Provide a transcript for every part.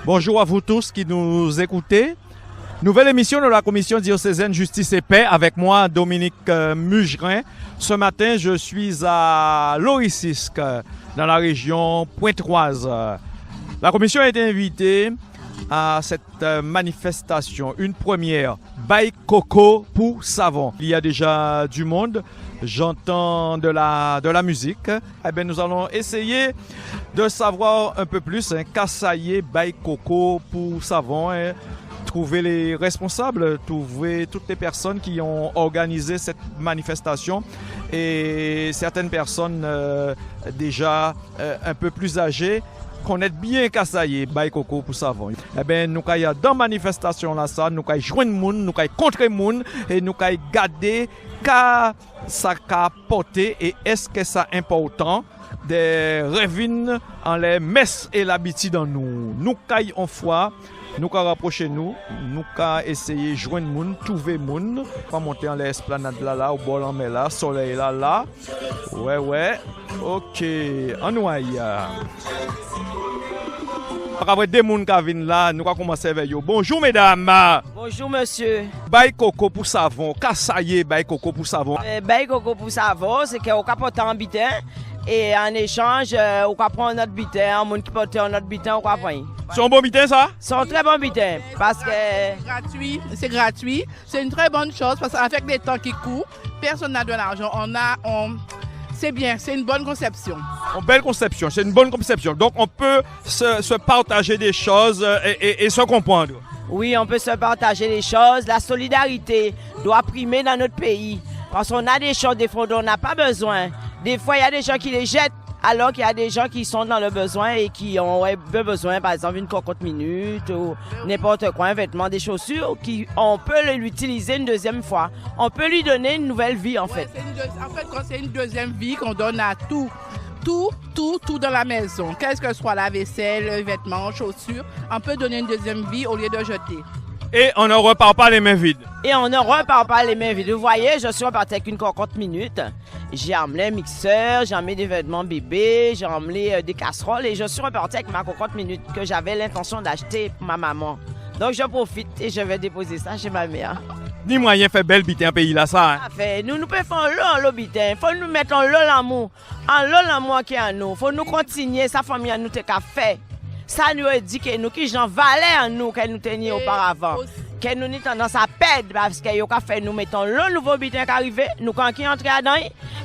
Bonjour à vous tous qui nous écoutez. Nouvelle émission de la Commission diocésaine Justice et Paix avec moi, Dominique Mugerin. Ce matin, je suis à Lorissisque, dans la région Pointe-Roise. La Commission a été invitée à cette manifestation, une première, Bail Coco pour Savon. Il y a déjà du monde, j'entends de la musique. Eh bien, nous allons essayer de savoir un peu plus, Kassaye Bail Coco pour Savon, trouver les responsables, trouver toutes les personnes qui ont organisé cette manifestation et certaines personnes déjà un peu plus âgées connaître bien Kassaye Bail Coco pour Savon. Eh bien, nous avons dans la manifestation là, ça, nous avons joindre les gens, nous avons contrer les gens et nous avons gardé ça a porté et est-ce que ça important des revines en les messes et l'habitude en nous. Nous avons en foi. Nous avons rapproché nous avons essayé de joindre les gens, trouver les gens, pour monter en l'esplanade là, au bord en mer là, soleil là. Ouais, ok, on aille. Après des gens qui viennent là, nous allons commencer avec eux. Bonjour mesdames. Bonjour monsieur. Bail Coco pour Savon, Kassaye Bail Coco pour Savon. Bail Coco pour Savon, c'est qu'on peut porter un butin et en échange, on peut prendre notre butin, un monde qui porte notre butin, on peut prendre. C'est un bon butin ça? C'est un très bon butin parce que c'est gratuit, c'est une très bonne chose parce qu'avec les temps qui courent, personne n'a de l'argent, c'est bien, c'est une bonne conception. Une belle conception, c'est une bonne conception. Donc on peut se partager des choses et se comprendre. Oui, on peut se partager des choses. La solidarité doit primer dans notre pays. Parce qu'on a des choses, des fois, dont on n'a pas besoin. Des fois, il y a des gens qui les jettent, alors qu'il y a des gens qui sont dans le besoin et qui ont besoin, par exemple, une cocotte minute ou n'importe quoi, un vêtement, des chaussures, on peut l'utiliser une deuxième fois. On peut lui donner une nouvelle vie, en fait. En fait, quand c'est une deuxième vie qu'on donne à tout dans la maison, qu'est-ce que ce soit la vaisselle, vêtements, chaussures, on peut donner une deuxième vie au lieu de jeter. Et on ne repart pas les mains vides. Et on ne repart pas les mains vides. Vous voyez, je suis reparti avec une cocotte minute. J'ai amené un mixeur, j'ai amené des vêtements bébés, j'ai amené des casseroles et je suis reparti avec ma cocotte minute que j'avais l'intention d'acheter pour ma maman. Donc je profite et je vais déposer ça chez ma mère. Ni moyen fait belle bitin pays là ça. Nous pouvons faire l'eau bitin. Il faut nous mettre en l'eau l'amour. En l'eau l'amour qui est en nous. Il faut nous continuer, sa famille à nous te fait. Ça nous a dit que nous qui j'en valais en nous que nous tenions auparavant. Que nous avons tendance à perdre parce que nous fait nous mettons le nouveau bitin qui arrive, nous quand qui entre dedans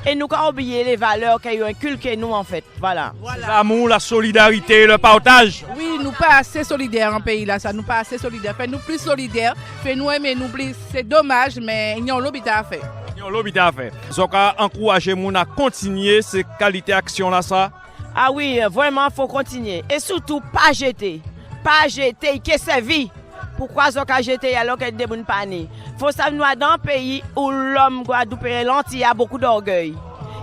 et nous quand oublier les valeurs qu'ils ont inculquées nous en fait. Voilà. L'amour, la solidarité, le partage. Oui, nous pas assez solidaires en pays là, ça nous pas assez solidaires. Fait nous plus solidaires, fait nous aimer nous plus. C'est dommage mais il y a l'obité à faire. Il y a l'obité à faire. Donc encourager moun à continuer ces qualités action là ça. Ah oui, vraiment faut continuer et surtout pas jeter. Pas jeter qui servi. Pourquoi ça qu'a jeté alors qu'il y a des bonnes paniers? Faut savoir dans un pays où l'homme guadeloupéen lentille a beaucoup d'orgueil.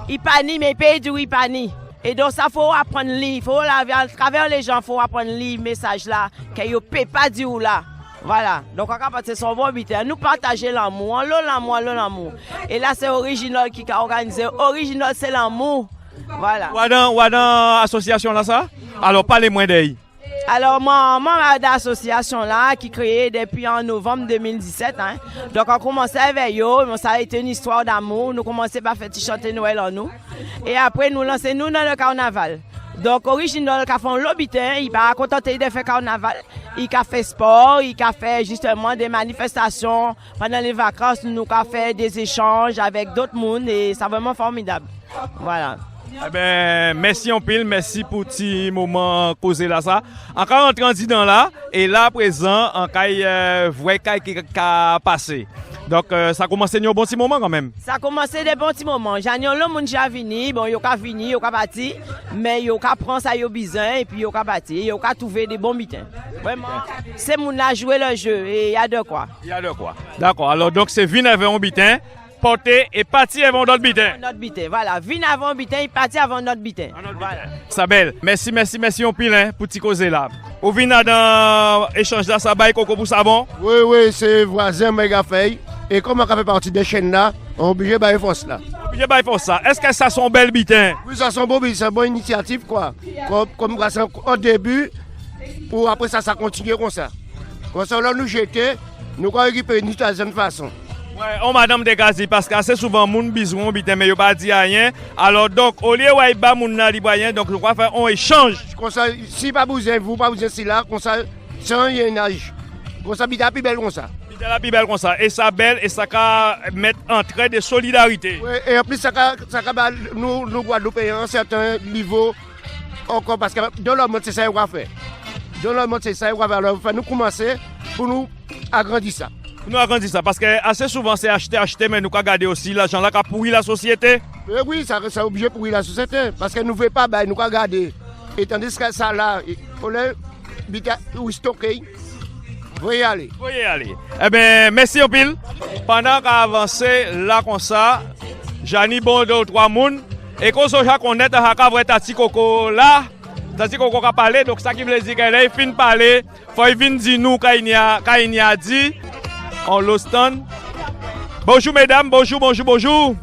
Il panie mais il paye du il panie. Et donc ça faut apprendre il faut à travers les gens faut apprendre le message là qu'il ne paye pas du ou là. Voilà. Donc on va passer son bon butin. Nous partager l'amour, l'amour. Et là c'est Original qui a organisé. Original c'est l'amour. Voilà. Ou dans association là ça? Alors parlez-moi d'elle. Alors, moi, d'association là, qui créée depuis en novembre 2017. Donc, on commençait avec eux, ça a été une histoire d'amour. Nous commençons par faire chanter Noël en nous. Et après, nous lançons nous dans le carnaval. Donc, Original, qui a fait l'obitin, il va contenter de faire carnaval. Il a fait sport, il a fait justement des manifestations. Pendant les vacances, nous avons fait des échanges avec d'autres mondes et c'est vraiment formidable. Voilà. Eh ben, merci en pile, merci pour petit moment causé là ça. Encore en dans là et là présent en vrai qui a passé. Donc ça a commencé un bon petit moment quand même. Ça a commencé des bons petits moments. J'en ai le monde qui a venu, bon yo ka vini, yo ka parti, mais yo ka prend ça yo besoin et puis yo ka parti, yo ka trouver des bons mitins. Vraiment, c'est moun a joué le jeu et il y a de quoi. Il y a de quoi. D'accord. Alors donc c'est vin avec un bitin. Porter et partir avant notre bitin. Notre bitin, voilà. Vin avant bitin, il partit avant notre bitin. Voilà. Sabelle, merci on pile pour t'y causer là. Ou vin dans échange là, ça baille coco pour savon? Oui, c'est voisin méga fait. Et comme on fait partie des chaînes là, on est obligé de bailler force là. Obligé de bailler force ça. Est-ce que ça sont belles bitin? Oui, ça sont beaux, c'est une bonne initiative quoi. Comme au début, Pour après ça continue comme ça. Comme ça, là, nous jeter, nous allons récupérer d'une certaine façon. Ouais, on madame de Gazi, parce que assez souvent, moun besoin bitin, mais yo pas dit rien. Alors donc, au lieu où ba moun na li rien, donc nous va faire un échange. Comme ça, si pas besoin vous, pas besoin si là, comme ça, sans rien âge. Comme ça, bita plus belle comme ça. Bita la plus belle comme ça. Et ça belle, et ça va mettre en trait de solidarité. Ouais, et en plus, ça va nous Guadeloupéens à un certain niveau encore, parce que dans le monde, c'est ça qu'on va faire. Dans le monde, c'est ça qu'on va faire. Alors, il faut nous commencer pour nous agrandir ça. Nous agrandissons ça parce que assez souvent c'est acheter, mais nous avons gardé aussi l'argent là qui a pourri la société. Oui, ça est obligé de pourrir la société parce que nous ne voulons pas, nous avons gardé. Et tandis que ça là, il faut stocker. Vous y aller. Vous y aller. Eh bien, merci en pile. Pendant qu'on avance là comme ça, Jani bon 2 ou 3 moun. Et quand on connaît que Tati Coco là, Tati Coco a parlé, donc ça qui veut dire qu'elle est fin de parler, il faut venir dire nous quand il y a dit. On l'ostane. Bonjour mesdames, bonjour. Bonjour.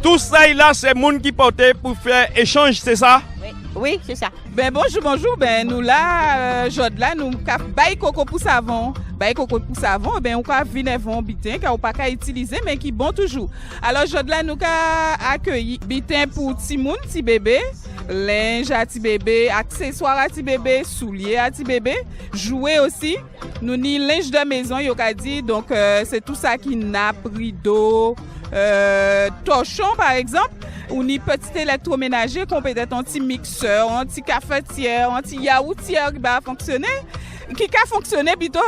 Tout ça là, c'est moun qui portait pour faire échange, c'est ça? Oui, c'est ça. Ben bonjour. Ben nous là, jod là, nous bail coco pour savon. Ben on ka venir vendre bitin qu'on pas qu'à utiliser mais qui bon toujours. Alors jod là nous ka accueilli bitin pour ti moun, ti bébé, linge à ti bébé, accessoires à ti bébé, souliers à ti bébé, jouets aussi. Nous ni linge de maison yo ka dit donc c'est tout ça qui nappe, rideau, torchon par exemple. Ou ni petit électroménager qu'on peut être un petit mixeur, un petit cafetière, un petit yaourtière qui va fonctionner. Qui a fonctionné plutôt.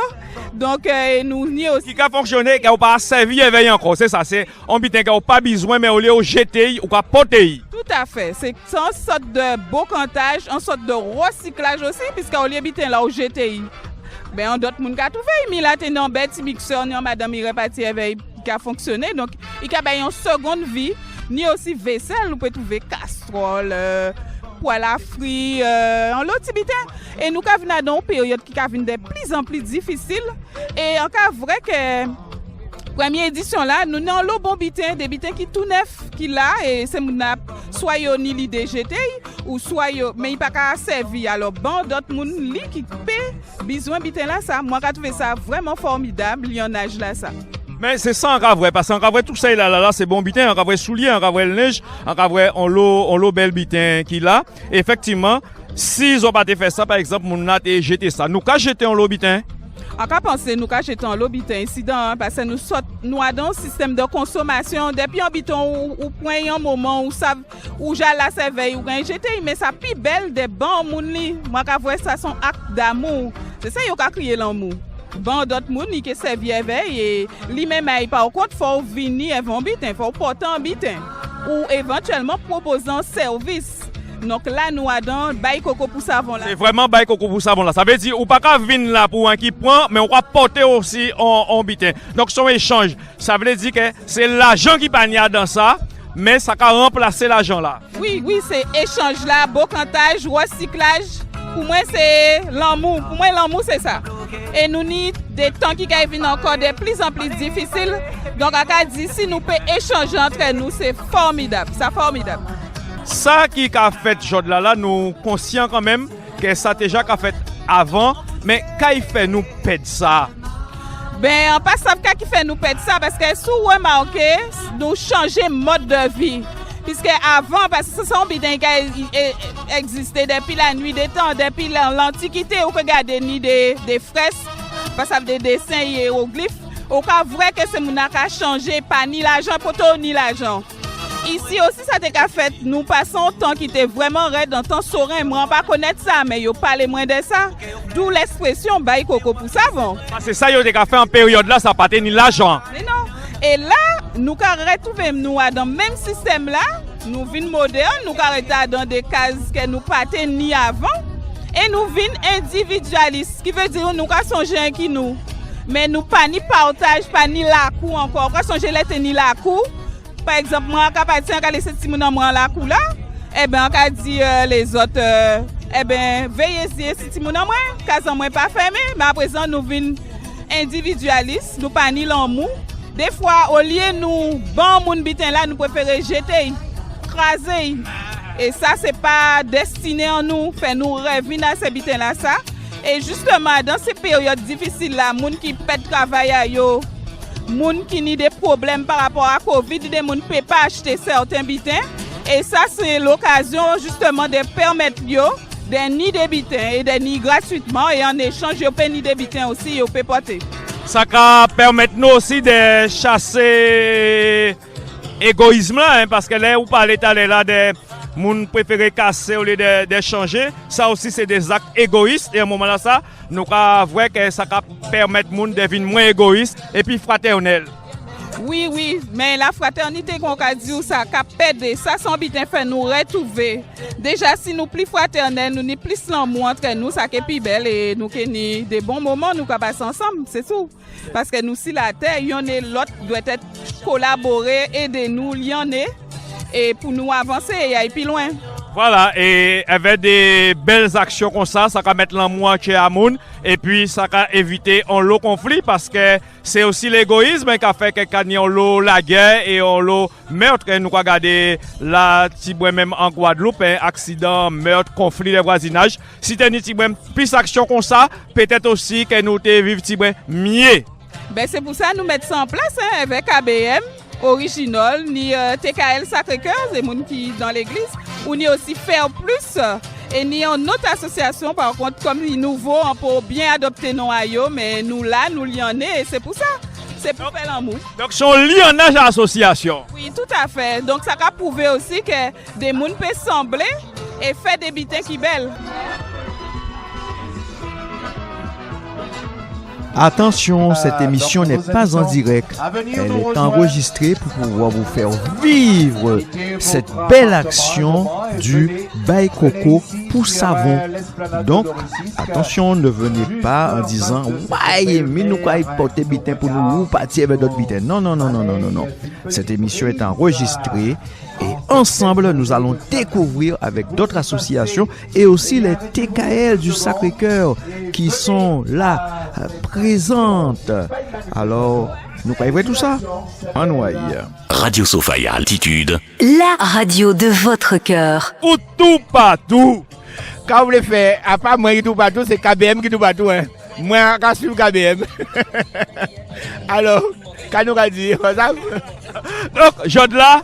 Donc nous ni aussi. Qui a fonctionné, qui n'a pas servi éveillé encore, c'est ça. C'est un bitin qui n'a pas besoin, mais au lieu de jeter ou de porter. Tout à fait. C'est une sorte de bocantage, une sorte de recyclage aussi, puisqu'au lieu de bitin là, au jeter. Ben, d'autres monde qui a trouvé, mais là, t'es un petit mixeur, ni un madame, il répartit éveil qui a fonctionné. Donc, il y a une seconde vie. Ni aussi vaisselle, nous pouvons trouver casserole, poêle à frire, en l'autre bitin. Et nous avons dans une période qui est de plus en plus difficile. Et en cas vrai que première édition là, nous avons le bon bitin, des bitins qui tout neuf qui là et c'est soit yo ni l'idée jeter ou soit yo mais il pas qu'à servir. Alors bon d'autres monde li qui peut besoin bitin là ça. Moi j'ai trouvé ça vraiment formidable, il y en âge là ça. Mais c'est ça en vrai, parce qu'en vrai tout ça là c'est bon bitin, en vrai soulier, en vrai neige, en vrai on l'eau belle bitin qui là. Effectivement, s'ils ont pas fait ça par exemple, on a jeté ça. Nous qu'a jeté en l'eau bitin. En cas penser nous qu'a jeté en l'eau bitin incident parce que nous avons un système de consommation depuis un bitin ou point un moment où ça où j'ai la cerveille ou gain jeté mais ça plus belle des bons moun li. Moi qu'a voir ça son acte d'amour. C'est ça yo qu'a crier l'amour. Bon d'autres moun qui servi éveil et lui-même par contre faut venir avant bitin, faut porter un bitin ou éventuellement proposer un service. Donc là nous avons bail coco pour savon là. C'est vraiment bail coco pour savon là. Ça veut dire ou pas qu'à venir là pour un qui prend mais on va porter aussi en bitin. Donc son échange, ça veut dire que c'est l'argent qui pania dans ça. Mais ça va remplacer l'argent là. Oui, c'est échange là, bocantage, recyclage. Pour moi, c'est l'amour. Pour moi, l'amour, c'est ça. Et nous avons des temps qui viennent encore de plus en plus difficiles. Donc, à dire, si nous pouvons échanger entre nous, c'est formidable. C'est formidable. Ça qui a fait aujourd'hui là, nous conscients quand même que ça déjà qu'a fait avant. Mais qu'est-ce qui fait nous perdre ça? Ben, on passe à qui fait nous perdre ça parce que si vous remarquez, nous changeons mode de vie. Puisque avant, parce que ce sont des biens qui existaient depuis la nuit des temps, depuis l'Antiquité, on peut regarder des fresques, parce que des dessins hiéroglyphes. On peut voir que c'est mon a changé, pas ni l'argent, poto ni l'argent. Ici aussi, ça a fait, nous passons un temps qui était vraiment raide, en temps saurin, moi, on pas connaître ça, mais yo parle moins de ça. D'où l'expression bail coco pour savon. C'est ça, yo a fait en période là, ça pas ni l'argent. Mais non. Et là, nous retrouvons nous dans le même système là, nous venons modernes, nous arrêtons dans des cases que nous pas ni avant, et nous venons individualistes, ce qui veut dire nous avons songé qui nous, mais nous pas ni partage, pas ni la cour encore, nous songé les ni la cour. Par exemple, moi, quand je laisser petit moun dans la cour là, eh ben, on dit les autres, eh ben, veillez si petit moun dans moi, case moi pas fermé, mais à présent nous venons individualistes, nous pas ni l'amour. Des fois, au lieu de nous, bon moun bitin là, nous préférons jeter, craser. Et ça, c'est pas destiné à nous, faire nous rêver dans ces bitins-là, ça. Et justement, dans ces périodes difficiles-là, les gens qui pètent travail, les gens qui ont des problèmes par rapport à Covid, les gens ne peuvent pas acheter certains bitins. Et ça, c'est l'occasion justement de permettre des nids de bitins et des nids gratuitement. Et en échange, ils peuvent nids de bitins aussi, ils peuvent porter. Ça va permettre nous aussi de chasser l'égoïsme, hein, parce que là, vous parlez là des gens préfèrent casser au lieu d'échanger. Ça aussi, c'est des actes égoïstes. Et à un moment là, ça, nous avons vu que ça va permettre aux gens de devenir moins égoïstes et puis fraternels. Oui, mais la fraternité qu'on a dit, ça a pédé, ça son bitin fait nous retrouver. Déjà, si nous plus fraternels, nous ni plus l'amour entre nous, ça est plus belle et nous avons des bons moments, nous passer ensemble, c'est tout. Parce que nous, si la terre, il y en a l'autre, doit être collaborer, aider nous, il y en a, et pour nous avancer et aller plus loin. Voilà, et avec des belles actions comme ça va mettre l'amour chez Amoun et puis ça va éviter un lot conflit parce que c'est aussi l'égoïsme qui a fait que quand il y a la guerre et le meurtre, nous avons regardé là, même en Guadeloupe, un accident, meurtre, conflit de voisinage. Si tu as plus d'actions comme ça, peut-être aussi que nous vivons mieux. Ben c'est pour ça que nous mettons ça en place hein, avec ABM. Original, ni TKL Sacré-Cœur, c'est gens qui dans l'église, ou ni aussi Faire Plus, et ni en autre association, par contre, comme les nouveaux, pour bien adopter nos aïeux, mais nous là, nous y en est, et c'est pour ça, c'est pour faire l'amour. Donc, son lionnage à l'association. Oui, tout à fait. Donc, ça a prouvé aussi que des gens peuvent sembler et faire des bitins qui belles. Attention, cette émission n'est pas en direct. Elle est enregistrée pour pouvoir vous faire vivre cette belle action du Bail Coco pour savon. Donc, attention, ne venez pas en disant « Ouais, mais nous quoi porter bitin pour nous ou partir avec d'autres bitins. » Non. Cette émission est enregistrée et ensemble, nous allons découvrir avec d'autres associations et aussi les TKL du Sacré-Cœur qui sont là, présentes. Alors, nous pouvons tout ça en noyer. Radio Sophia Altitude. La radio de votre cœur. Pour tout partout. Quand vous voulez faire, à part moi qui tout partout, c'est KBM qui tout partout. Hein. Moi, je suis KBM. Alors, quand nous allons dire, donc, je là,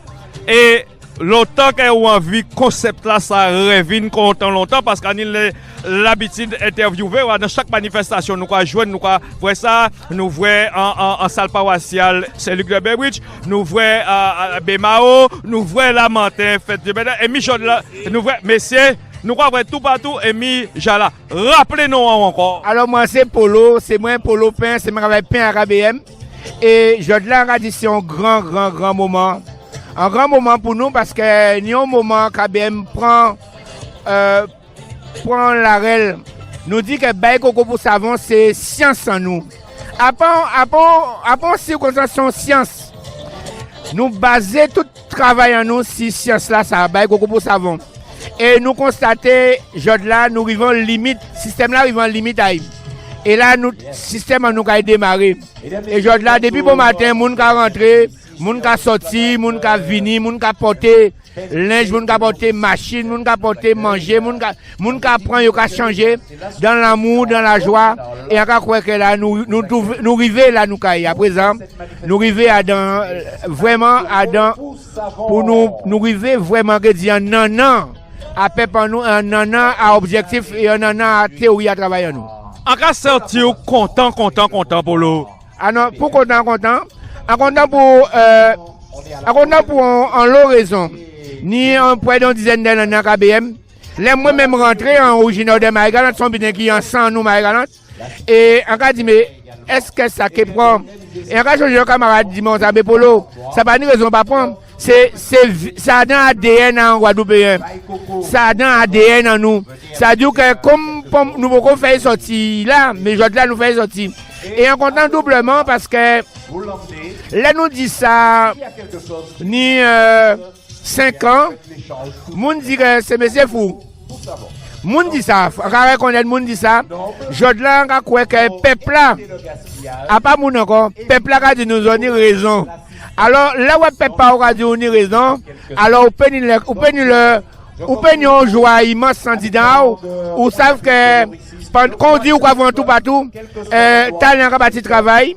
et longtemps qu'on a envie concept là, ça revient content longtemps parce qu'on a l'habitude d'interviewer dans chaque manifestation. Nous allons jouer, nous voyons ça, nous voyons en salle paroissiale, c'est Luc de Berbridge, nous voyons à Bémao, nous voyons la Mantin, fête de Bénin, et Michel là, nous voyons, messieurs, nous voyons tout partout, et Jala. Rappelez-nous encore. Alors, moi, c'est Polo, c'est moi, Polo Pain, c'est moi avec Pain à KBM. Et je de la c'est un grand moment. Un grand moment pour nous parce que nous un moment KBM prend la règle. Nous dit que Bail Coco pour savon c'est science en nous. Après circonstance science. Nous baser tout travail en nous si science là ça Bail Coco pour savon. Et nous constater là nous arrivons limite système là arrivons limite à et là nous système nous a démarré. Et là depuis bon matin moun ka rentré moun ka sorti, moun ka vini, moun ka porter linge, moun ka porter machine, moun ka porter manger, moun ka prend yo ka changer dans l'amour, dans la joie et on croit que là nous river là nous caille à présent nous river à dans vraiment à dans pour nous river vraiment que dire non à peuple nous un non à objectif et un non à théorie à travailler nous. En cas sorti content pour l'eau. Ah non, pour content pour en lot raison. Ni en près d'une dizaine d'années dans KBM. Les moi même rentré en originaire de Marie-Galante, son bien qui en 100 nous Marie-Galante. Et en cas dit mais est-ce que ça qui prend? Et en cas je camarade dit mon abbé Polo, ça pas une raison pas prendre. C'est ça dans ADN en Guadeloupéen. Ça dans ADN en nous. Ça dit que comme nous pouvons faire sortir là, mais là nous faisons sortir. Et en content doublement parce que là nous dit ça ni 5 ans, moun dit que c'est monsieur fou. Moun dit ça, on reconnaître moun dit ça. Jodlan ka croit que peuple là a pas moun encore, peuple là a dit nous donner raison. Alors là où peuple pas a dit nous raison, alors on peut ou peignons joie immense candidat, ou savent que quand on dit ou quoi vont tout partout, talent qui bâti travail,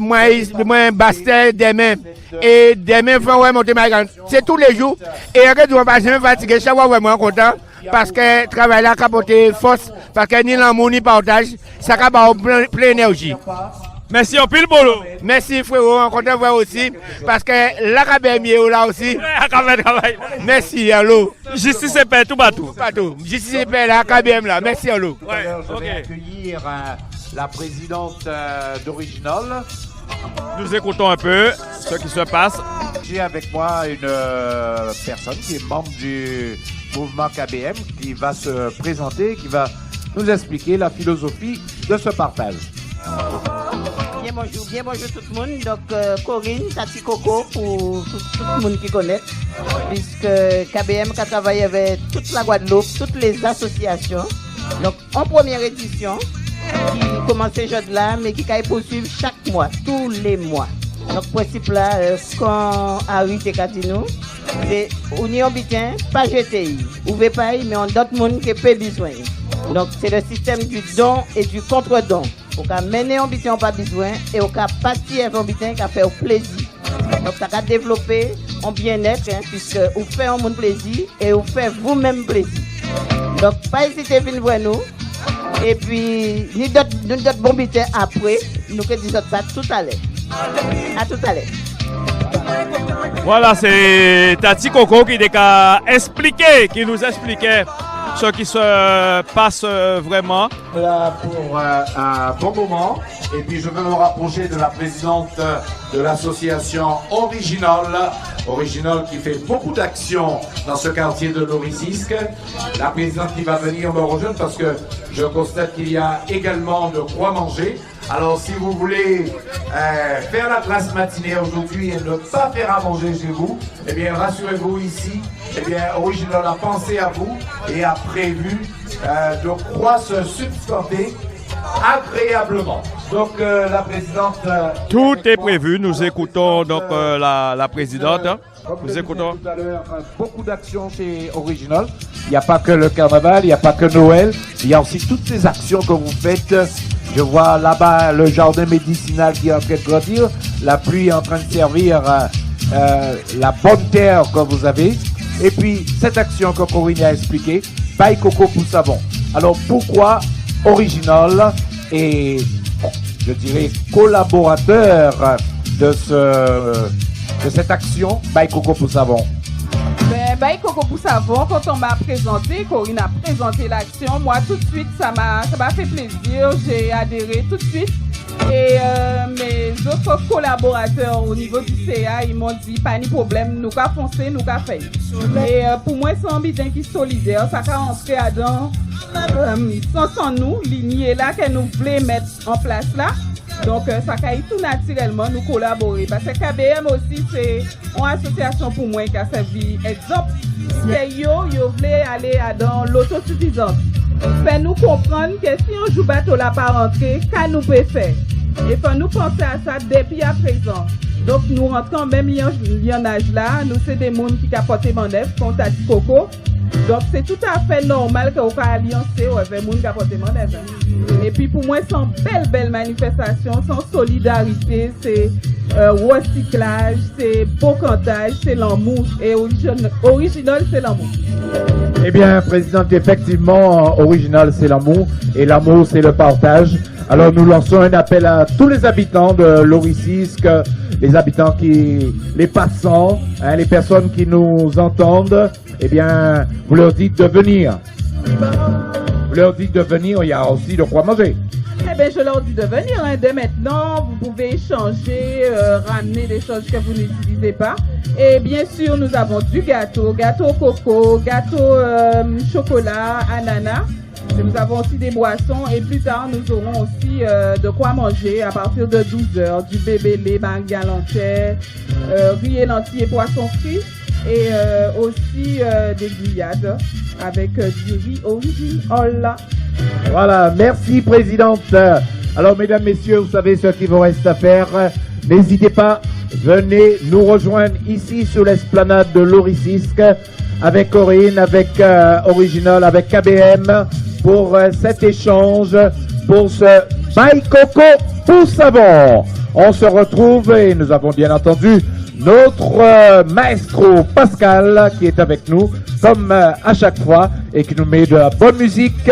moi bastais demain et demain faut monter ma grande. C'est tous les jours et après tu vas pas jamais fatigué, chaque fois vraiment content parce que travail là capoter force parce que ni l'amour ni partage, ça capable plein énergie. Merci en pile bolo. Merci frérot, on content voir aussi parce que l'académie est là aussi. Merci allo. Justice et paix tout partout. Justice et paix là, KBM là. Merci allo. Je vais accueillir la présidente d'Original. Nous écoutons un peu ce qui se passe. J'ai avec moi une personne qui est membre du mouvement KBM qui va se présenter, qui va nous expliquer la philosophie de ce partage. Bien bonjour tout le monde. Donc Corinne, Tati Coco pour tout le monde qui connaît. Puisque KBM a travaillé avec toute la Guadeloupe, toutes les associations. Donc en première édition, qui commençait aujourd'hui là, mais qui va poursuivre chaque mois, tous les mois. Donc le principe là, quand Harry Tekatino, c'est Union Bitin, pas GTI. Ou pas, mais on d'autres monde qui peut besoin. Donc c'est le système du don et du contre-don. On peut mener un bitin, on pas besoin, et on peut partir un bitin qui a fait plaisir. Donc ça va développer un bien-être, puisque vous faites un monde plaisir et vous faites vous-même plaisir. Donc pas hésiter à venir voir nous. Et puis nous d'autres bons bitins après, nous que disons ça tout à l'heure. À tout à l'heure. Voilà, c'est Tati Coco qui nous expliquait ce qui se passe vraiment. Là pour un bon moment. Et puis je vais me rapprocher de la présidente de l'association Original qui fait beaucoup d'actions dans ce quartier de Lorisisk. La présidente qui va venir me rejoindre parce que je constate qu'il y a également de quoi manger. Alors si vous voulez faire la classe matinée aujourd'hui et ne pas faire à manger chez vous, eh bien rassurez-vous ici, eh bien Original a pensé à vous et a prévu de quoi se substanter agréablement. Donc la présidente... Tout est prévu, nous écoutons donc la présidente. Nous écoutons. Tout à l'heure, beaucoup d'actions chez Original. Il n'y a pas que le carnaval, il n'y a pas que Noël, il y a aussi toutes ces actions que vous faites. Je vois là-bas le jardin médicinal qui est en train de grandir, la pluie est en train de servir la bonne terre que vous avez. Et puis cette action que Corinne a expliquée, Bail Coco pour savon. Alors pourquoi Original est, je dirais, collaborateur de cette action Bail Coco pour savon? Bail Coco pour savon, quand on m'a présenté, Corinne a présenté l'action, moi tout de suite ça m'a fait plaisir, j'ai adhéré tout de suite. Et mes autres collaborateurs au niveau du CA, ils m'ont dit pas de problème, nous qu'à foncer, nous qu'à faire. Et pour moi, c'est un bitin qui est solidaire, ça qu'à entrer dedans sans nous, lignée là que nous voulons mettre en place là. Donc ça qu'à tout naturellement nous collaborer. Parce que KBM aussi c'est une association pour moi qui a servi exemple. C'est yo voulez aller dans l'autosuffisance. Fait nous comprendre que si on joue bateau la pas rentrer, qu'à nous peut faire. Et faut nous penser à ça depuis à présent. Donc nous rentrons même en âge là, nous c'est des gens qui capotent mon œuvre, comme Tati Coco. Donc c'est tout à fait normal qu'on soit alliancé avec les gens qui capotent mon œuvre. Et puis pour moi c'est une belle manifestation, c'est solidarité, c'est recyclage, c'est beau cantage, c'est l'amour. Et Original c'est l'amour. Eh bien, présidente, effectivement, Original, c'est l'amour, et l'amour, c'est le partage. Alors, nous lançons un appel à tous les habitants de Lorisisk, les habitants les passants, les personnes qui nous entendent. Eh bien, vous leur dites de venir. Vous leur dites de venir, il y a aussi de quoi manger. Eh bien, je leur dis de venir. Dès maintenant, vous pouvez échanger, ramener des choses que vous n'utilisez pas. Et bien sûr, nous avons du gâteau coco, gâteau chocolat, ananas. Et nous avons aussi des boissons. Et plus tard, nous aurons aussi de quoi manger à partir de 12h. Du bébé lait, galantais, riz et lentilles et poissons frits. Et aussi des grillades avec du riz original. Voilà, merci présidente. Alors mesdames, messieurs, vous savez ce qu'il vous reste à faire. N'hésitez pas, venez nous rejoindre ici sur l'esplanade de Lorisisk avec Corinne, avec Original, avec KBM pour cet échange, pour ce Bail Coco pour savon. On se retrouve et nous avons bien entendu notre maestro Pascal qui est avec nous comme à chaque fois et qui nous met de la bonne musique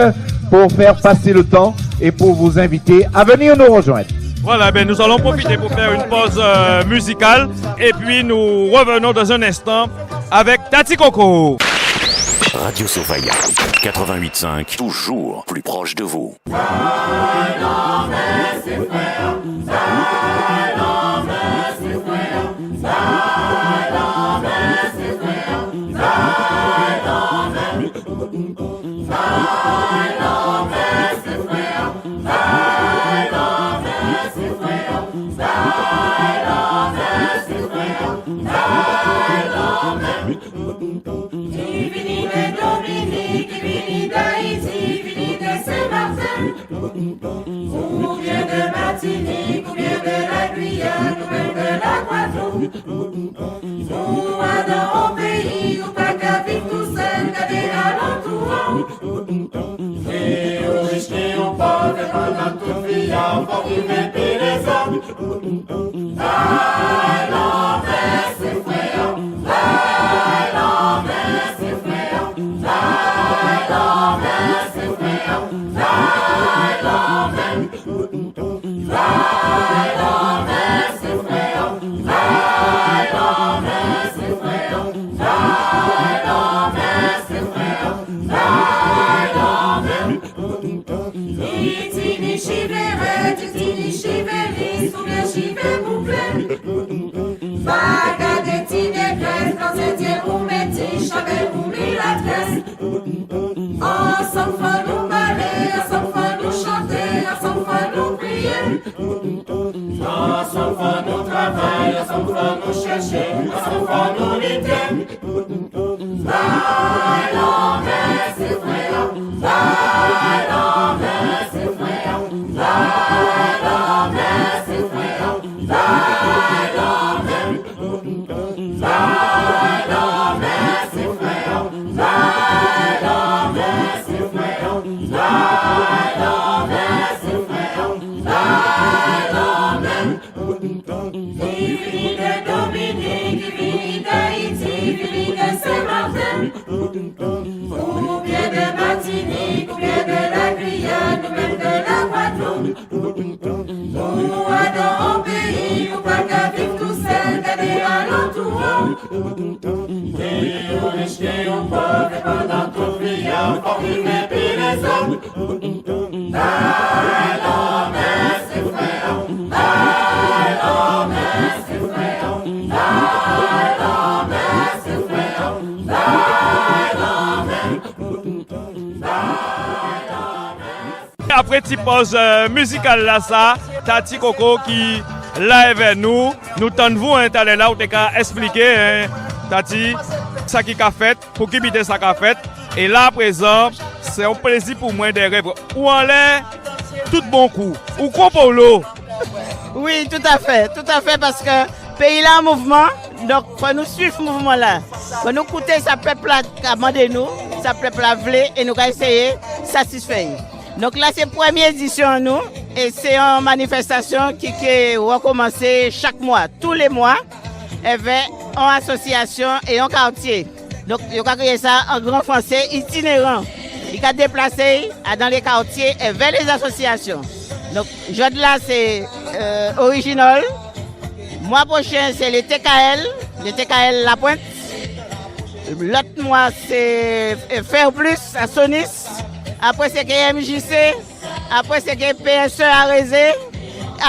pour faire passer le temps et pour vous inviter à venir nous rejoindre. Voilà, ben nous allons profiter pour faire une pause musicale et puis nous revenons dans un instant avec Tati Coco. Radio Sophia 88.5, toujours plus proche de vous. Ou bien de Martinique, ou bien de la Guyane, ou même de la Guadeloupe. Ou à dans un pays où pas qu'à vivre tout seul, qu'à des alentours. Et aux riches et aux pauvres, pendant toute vie, on va vivre les hommes. À l'envers, c'est frère. À l'envers, c'est frère. À l'envers, c'est frère. Ensemble, faut nous parler, ensemble, faut nous chanter, ensemble, faut nous prier. Ensemble, faut nous travailler, ensemble, faut nous chercher, ensemble, faut nous lutter. À l'envers, c'est frère. À l'envers, c'est frère. À l'envers, c'est frère. À l'envers, c'est frère. Vini de Dominique, vini d'Haïti, vini de Saint-Martin. Ou bien de Martinique, ou bien de la Guyane, ou même de la Guadeloupe. Ou à dans un pays où pas qu'à vivre tout seul, qu'à des alentours. Et aux riches et aux pauvres, et pendant toute vie, on va vivre les hommes. À l'envers, c'est frère. À l'envers, c'est frère. À l'envers, c'est frère. À l'envers. Après petite pause musicale là ça, Tati Coco qui là avec nous tendez-vous installer là où tu as expliqué Tati ça qui a fait pour qui biter ça qu'a fait et là à présent c'est un plaisir pour moi de rêver où en l'air tout bon coup ou quoi pour l'eau. Oui, tout à fait parce que pays là en mouvement, donc faut nous suivre ce mouvement là. Faut nous écouter ça peuple là a demandé nous, ça peuple là voulait et nous allons essayer satisfaire. Donc là c'est première édition nous et c'est une manifestation qui recommence chaque mois, tous les mois avec une association et un quartier. Donc il a créé ça en grand français itinérant. Il a déplacé dans les quartiers et vers les associations. Donc jeudi là c'est Original. Mois prochain c'est le TKL La Pointe. L'autre mois c'est Faire Plus à Sonis. Après c'est MJC. Après c'est PSE à Rézé.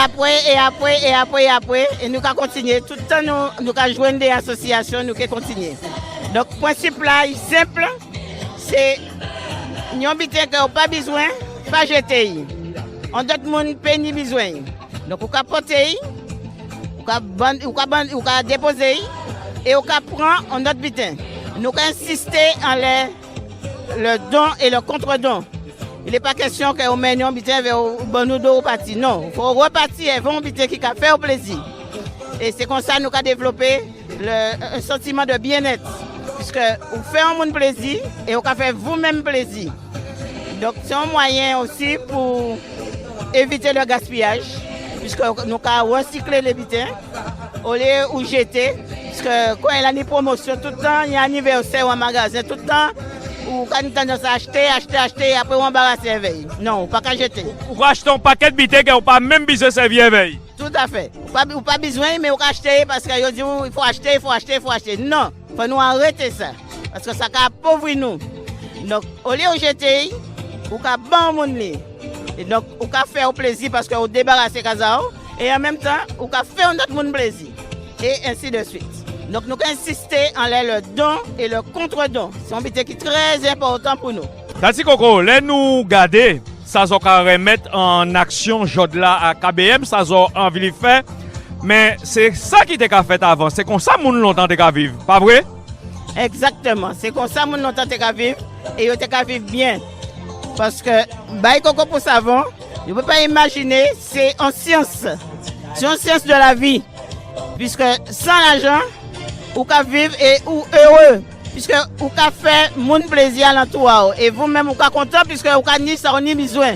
Après. Et nous allons continuer. Tout le temps nous allons joindre des associations, nous allons continuer. Donc le principe là est simple. C'est nous n'avons pas besoin, pas jeter. On d'autres monde peine besoin. Donc on peut porter, on peut déposer et on peut prendre en notre butin. Nous insister en le don et le contre-don. Il n'est pas question qu'on mène un butin vers le bon ou deux parties. Non, il faut repartir avec un butin qui a fait plaisir. Et c'est comme ça que nous avons développé un sentiment de bien-être. puisque vous faites un monde plaisir et vous faites vous-même plaisir. Donc c'est un moyen aussi pour éviter le gaspillage, puisque nous avons recyclé les bitins au lieu où jeter, puisque quand il y a une promotion, tout le temps, il y a un anniversaire ou un magasin, tout le temps, ou quand nous tendance à acheter, après on embarrasser la veille. Non, pas qu'à jeter. Ou acheter un paquet de bitins qui n'ont pas même besoin de servir la veille. Tout à fait. Ou pas besoin, mais on peut acheter parce qu'ils disent il faut acheter. Non, il faut nous arrêter ça, parce que ça appauvrit nous. Donc, au lieu de jeter, on peut bon monde. Et donc, on peut faire plaisir parce qu'on débarrasse les casaux. Et en même temps, on peut faire notre monde plaisir. Et ainsi de suite. Donc, nous insistons en le don et le contre-don. C'est un but qui est très important pour nous. Tati Coco, là nous garder, ça va remettre en action Jodla à KBM, ça va envie de faire. Mais c'est ça qui était fait avant. C'est comme ça que nous longtemps de vivre. Pas vrai? Exactement. C'est comme ça que nous longtemps de vivre. Et nous te vivre bien. Parce que, Baye Coco pour savon, je ne peux pas imaginer, c'est en science. C'est en science de la vie. Puisque sans l'argent, ou qu'à vivre et ou heureux. Puisque ou qu'à faire mon plaisir à l'entourage. Et vous-même, ou qu'à content, puisque ou qu'à ni ça, on ni besoin.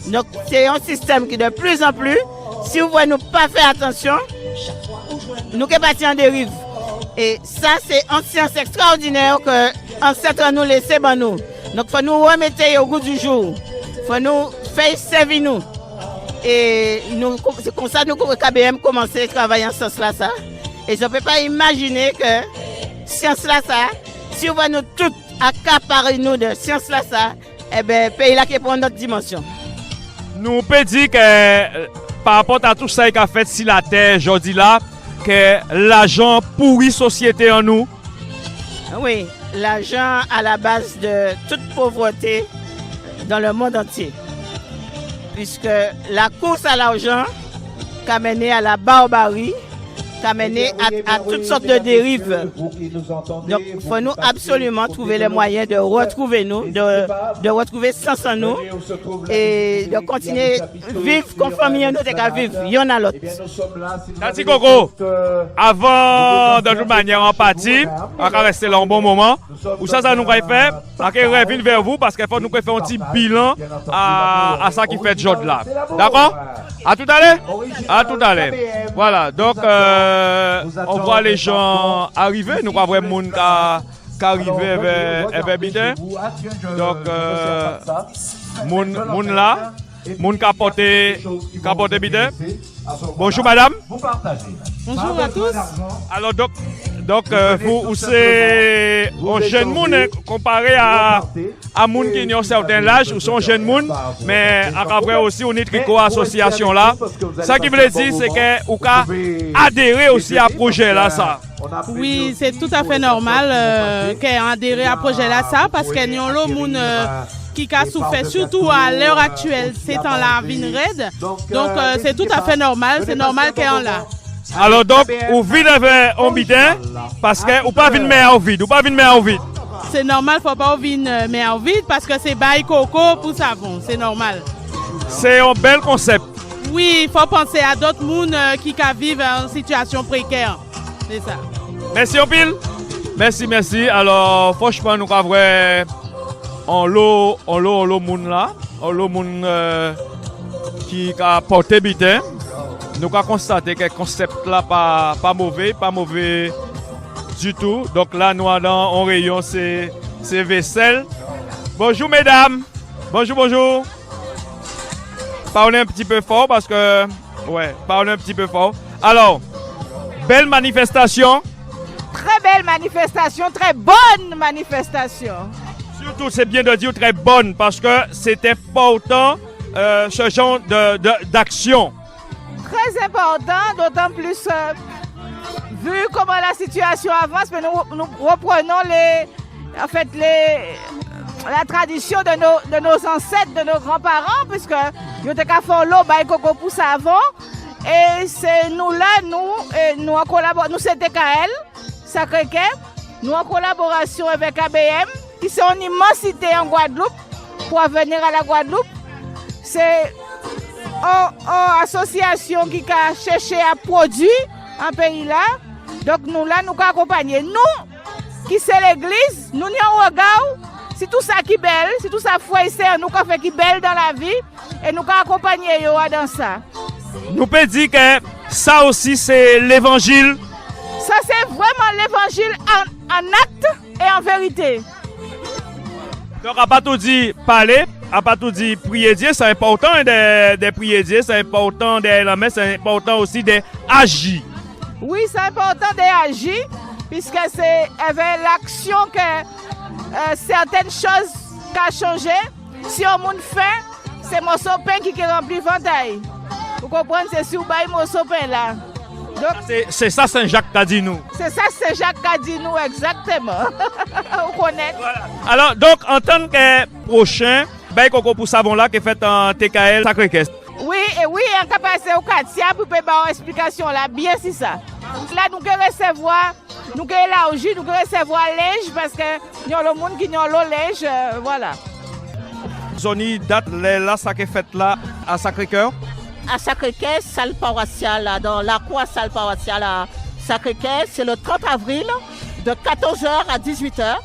Donc, c'est un système qui, de plus en plus, si vous voulez nous pas faire attention, nous qui partis en dérive. Et ça, c'est une science extraordinaire que ancêtres nous laissent dans nous. Donc, il faut nous remettre au goût du jour. Il faut nous faire servir nous. Et c'est comme ça que nous, KBM, commencer à travailler en ce sens-là. Et je ne peux pas imaginer que science-là, si on va nous tous accaparer nous de science-là, eh bien, le pays-là qui prend notre dimension. Nous pouvons dire que par rapport à tout ça qui a fait si la terre aujourd'hui là, que l'argent pourrit société en nous. Oui, l'argent à la base de toute pauvreté dans le monde entier. Puisque la course à l'argent a mené à la barbarie, a mené à toutes sortes de dérives. Donc, il faut nous absolument trouver les moyens de retrouver nous, de retrouver sens en nous et de continuer à vivre conforme nous devons vivre. Il y en a l'autre. Tati Coco, avant de toute manière en partie, on va rester là un bon moment. Ou ça nous va faire, on va revenir vers vous parce qu'il faut nous faire un petit bilan à ça qui fait job là. D'accord? À tout à l'heure? À tout à l'heure. Voilà, donc on voit les gens arriver, nous voyons vraiment des gens qui arrivent vers Bidin. Donc, moun là, moun qui a porté Bidin. Bonjour madame. Bonjour à tous. Alors donc vous c'est un jeune monde comparé à monde qui ont un certain âge ou sont jeunes monde, mais après aussi on est tricot association là. Ça qui veut dire c'est que vous adhérer aussi à projet là ça. Oui, c'est tout à fait normal qu'on adhère à projet là ça parce que nous avons le monde qui a souffert, surtout à l'heure actuelle, c'est en la vie raide. Donc c'est tout à fait normal, c'est normal qu'on là. Alors donc, vous vivez avec un bidin parce que vous pas venir mettre en vide, vous pas venir mettre en vide. C'est normal, faut pas venir mettre en vide parce que c'est Baye Coco pour savon, c'est normal. C'est un bel concept. Oui, il faut penser à d'autres monde qui vivent en situation précaire. C'est ça. Merci en pile. Merci. Alors franchement nous avons on l'eau moun là, on l'eau moun qui a porté bidin. Nous avons constaté que le concept là pas mauvais du tout. Donc là nous allons en rayon c'est vaisselle. Bonjour mesdames. Bonjour. Parlez un petit peu fort parce que parlez un petit peu fort. Alors, belle manifestation. Très belle manifestation, très bonne manifestation. Surtout, c'est bien de dire très bonne parce que c'est important ce genre d'action. Très important, d'autant plus vu comment la situation avance, mais nous reprenons la tradition de nos ancêtres, de nos grands-parents, puisque nous avons fait l'eau, Baye Coco pour savon, et c'est nous là, nous en collaboration, nous c'est DKL, Sacré-Cœur, nous en collaboration avec ABM, qui sont une immensité en Guadeloupe, pour venir à la Guadeloupe. C'est une association qui a cherché à produire un pays là. Donc nous là, nous accompagner. Nous, qui c'est l'église, nous n'y en regard, c'est tout ça qui est belle, c'est tout ça foi et c'est nous qui fait qui belle dans la vie et nous qui accompagner dans ça. Nous pouvons dire que ça aussi c'est l'évangile. Ça c'est vraiment l'évangile en acte et en vérité. Donc à pas tout dire parler, à pas tout dire prier Dieu, c'est important de prier Dieu, c'est important de la messe, c'est important aussi d'agir. Oui, c'est important d'agir puisque c'est avec l'action que certaines choses qui changé. Si on monde fait, c'est mon pain qui remplit ventaille. Vous comprenez, c'est sur le morceau pain là. C'est ça Saint-Jacques qui a dit nous. C'est ça Saint-Jacques qui a dit nous exactement. Vous connaissez. Voilà. Alors donc en tant que prochain, Baye Coco pour savon là qui est fait en TKL Sacré-Cœur. Oui, on peut passer au Katia pour faire une explication là, bien c'est ça. Là nous pouvons recevoir, nous pouvons élargir, nous pouvons recevoir linge parce que nous avons le monde qui a le linge, voilà. Zoni date là ça qui est fait là à Sacré-Cœur. À Sacré-Cœur, salle paroissiale, dans la cour salle paroissiale à Sacré-Cœur, c'est le 30 avril de 14h à 18h.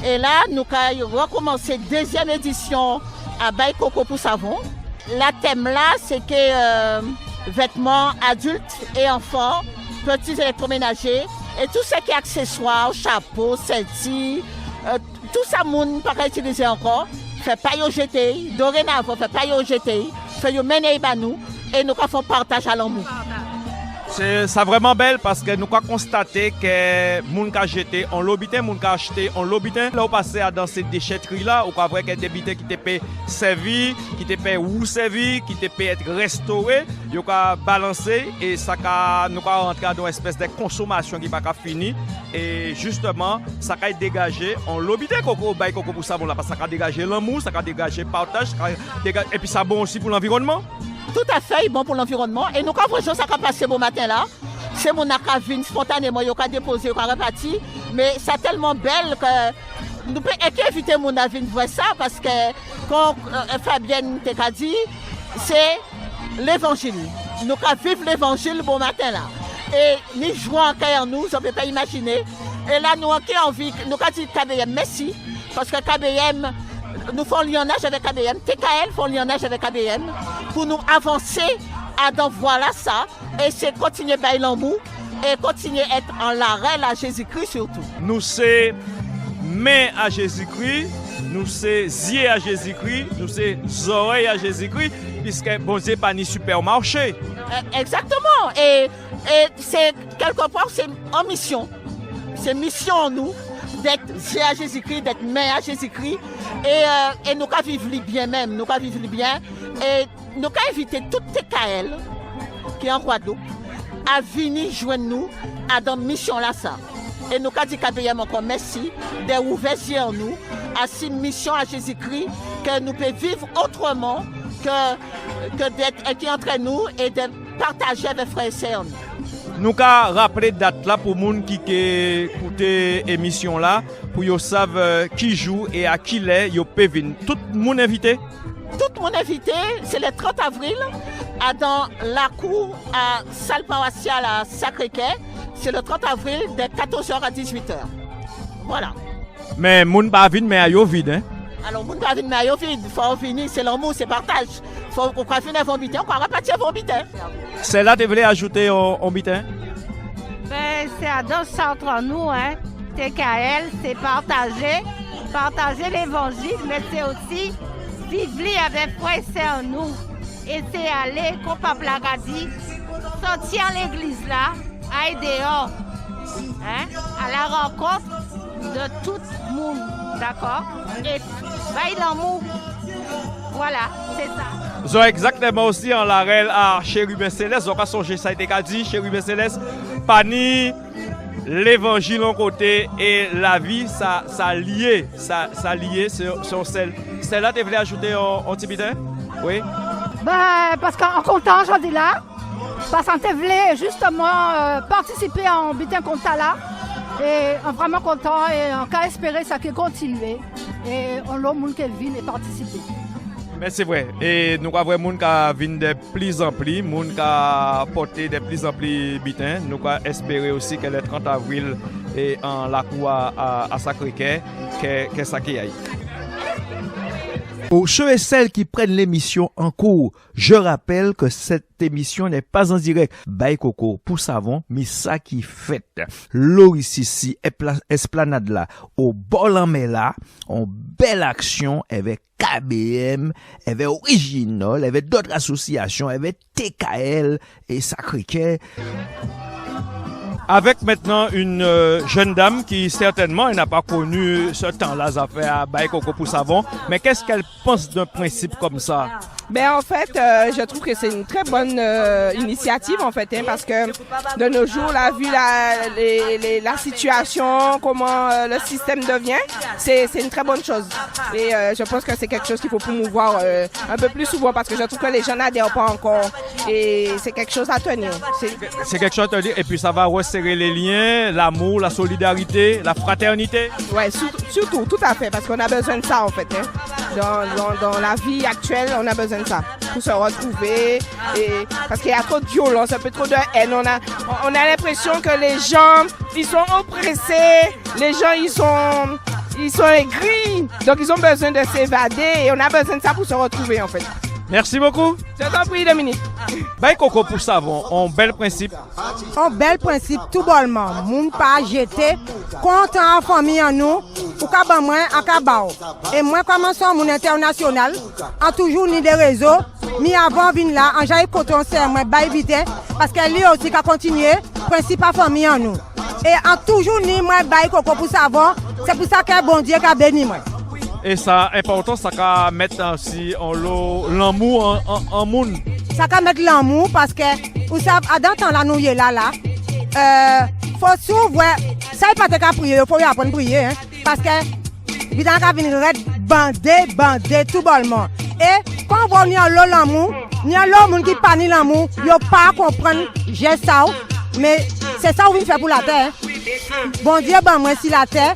Et là, nous allons recommencer deuxième édition à Baye Coco pour savon. La thème là, c'est que vêtements adultes et enfants, petits électroménagers et tout ce qui est accessoires, chapeaux, ceintures, tout ça, moun pas utiliser encore. Fait pas yo jeter, dorénavant, fait pas yo jeter, fait yo mener nous et nous faisons partage à l'amour. C'est vraiment belle parce que nous avons constaté que moun ka jeté, on l'obité, moun ka acheté, on l'obité. Là, on passe dans cette déchetterie là, on voit qu'il y a des bités qui te paient servi, qui te paient ou servi, qui te paient être restauré, yo ka balancer et ça nous ka rentrer dans une espèce de consommation qui pas fini et justement ça ka dégagé, on l'obité Coco Baye Coco pour savon là parce que ça ka dégagé l'amour, ça ka dégagé partage, et puis ça bon aussi pour l'environnement. Tout à fait bon pour l'environnement. Et nous, quand ça a passé bon matin là, c'est mon acavine spontanément, il a déposé, il a reparti. Mais c'est tellement belle que nous pouvons éviter mon avis de voir ça parce que, comme Fabienne t'a dit, c'est l'évangile. Nous pouvons vivre l'évangile bon matin là. Et nous jouons en nous, on ne peut pas imaginer. Et là, nous avons envie, nous avons dit KBM, merci, parce que KBM, nous faisons lionnage avec KBM, TKL font lionnage avec KBM pour nous avancer à dans voilà ça et c'est continuer à bailler l'amour et continuer à être en l'arrêt à Jésus-Christ surtout. Nous c'est main à Jésus-Christ, nous c'est yeux à Jésus-Christ, nous c'est oreilles à Jésus-Christ puisque bon Dieu pas ni supermarché. Exactement et c'est quelque part c'est en mission. C'est mission en nous d'être yeux à Jésus-Christ, d'être main à Jésus-Christ et nous qu'à vivre bien même, nous qu'à vivre bien et nous qu'à inviter toute TKL qui est en Guadeloupe à venir joindre nous à dans mission là ça. Et nous qu'à dire KBM encore merci d'être ouvert en nous à cette mission à Jésus-Christ que nous pouvons vivre autrement que d'être qui entre nous et de partager avec frères et sœurs. Nous avons rappelé date là pour les gens qui écoutent l'émission là, pour qu'ils savent qui joue et à qui l'est, ils peuvent venir. Tout le monde invité? Tout le monde invité, c'est le 30 avril, dans la cour à salle paroissiale à Sacré-Cœur. C'est le 30 avril de 14h à 18h. Voilà. Mais les gens ne pas venir, mais ils vide. Hein? Alors, les gens ne pas venir, mais ils vide. Il faut venir, c'est l'amour, c'est partage. Il faut qu'on venir à bitin, on va repartir à bitin. C'est là que tu voulais ajouter en bitin? Ben, c'est à danse entre nous, hein. TKL, c'est partager l'évangile, mais c'est aussi vivre avec frères et sœurs nous. Et c'est aller, comme Papa l'a dit, sortir l'église là, aller dehors, hein, à la rencontre de tout le monde, d'accord? Et bailler l'amour. Voilà, c'est ça. Ils ont exactement aussi en l'arrêt à Chérubin Céleste. Ils ont pas songé ça, il a dit, Chérubin Céleste, pas ni l'évangile en côté et la vie, ça lié, ça lié sur celle. Celle-là, tu voulais ajouter en Tibitin? Oui? Ben, parce qu'en comptant, j'en dis là, parce qu'on voulait justement participer en bitin compta là, et on est vraiment content et on peut espérer ça qui continue et on a le monde qui vient et participer. Mais c'est vrai, et nous avons des gens qui viennent de plus en plus, des gens qui portent de plus en plus bitin. Nous espérons aussi que le 30 avril et en la cour à Sacré-Cœur, qu'est ça qui aille. Pour ceux et celles qui prennent l'émission en cours, je rappelle que cette émission n'est pas en direct. Baye Coco pour savon, mais ça qui fait. Loris ici, esplanade là, au bol en là, en belle action avec KBM, avec Original, avec d'autres associations, avec TKL et Sacré-Cœur. Avec maintenant une jeune dame qui certainement n'a pas connu ce temps-là, ça fait à Baye Coco pour savon, mais qu'est-ce qu'elle pense d'un principe comme ça? Ben en fait, je trouve que c'est une très bonne initiative en fait, hein, parce que de nos jours, là, vu la situation, comment le système devient, c'est une très bonne chose. Et je pense que c'est quelque chose qu'il faut promouvoir un peu plus souvent, parce que je trouve que les gens n'adhèrent pas encore, et c'est quelque chose à tenir. C'est quelque chose à tenir, et puis ça va resserrer les liens, l'amour, la solidarité, la fraternité. Ouais, surtout, tout à fait, parce qu'on a besoin de ça en fait. Hein. Dans la vie actuelle, on a besoin de ça pour se retrouver, et parce qu'il y a trop de violence, un peu trop de haine. On a l'impression que les gens ils sont oppressés, les gens ils sont aigris, donc ils ont besoin de s'évader, et on a besoin de ça pour se retrouver en fait. Merci beaucoup. Je t'en prie, Dominique. Baye Coco pour savon, un bel principe. Un bel principe, tout bonnement. Moun pas jeter, content en famille en nous, pour qu'à ban moins en cabao. Et moi, comme on sont mon international, en toujours ni des réseaux, mi avant vin là, en jaille coton c'est moi baye vite, parce qu'elle lui aussi qu'à continuer, principe à famille en nous. Et en toujours ni moi Baye Coco pour savon, c'est pour ça que bon Dieu qu'a béni moi. Et ça, important, ça va mettre aussi l'amour en monde. Ça va mettre l'amour parce que, vous savez, dans temps la nouille là, faut souvent, ça n'est pas de prier, il faut apprendre à prier, hein, parce que, il y a des bandés, tout bonnement. Et quand on voit l'amour, il y a l'homme qui pas l'amour, il n'y a pas à comprendre, j'ai ça, mais c'est ça qu'on fait pour la terre. Bon Dieu, ben moi, si la terre,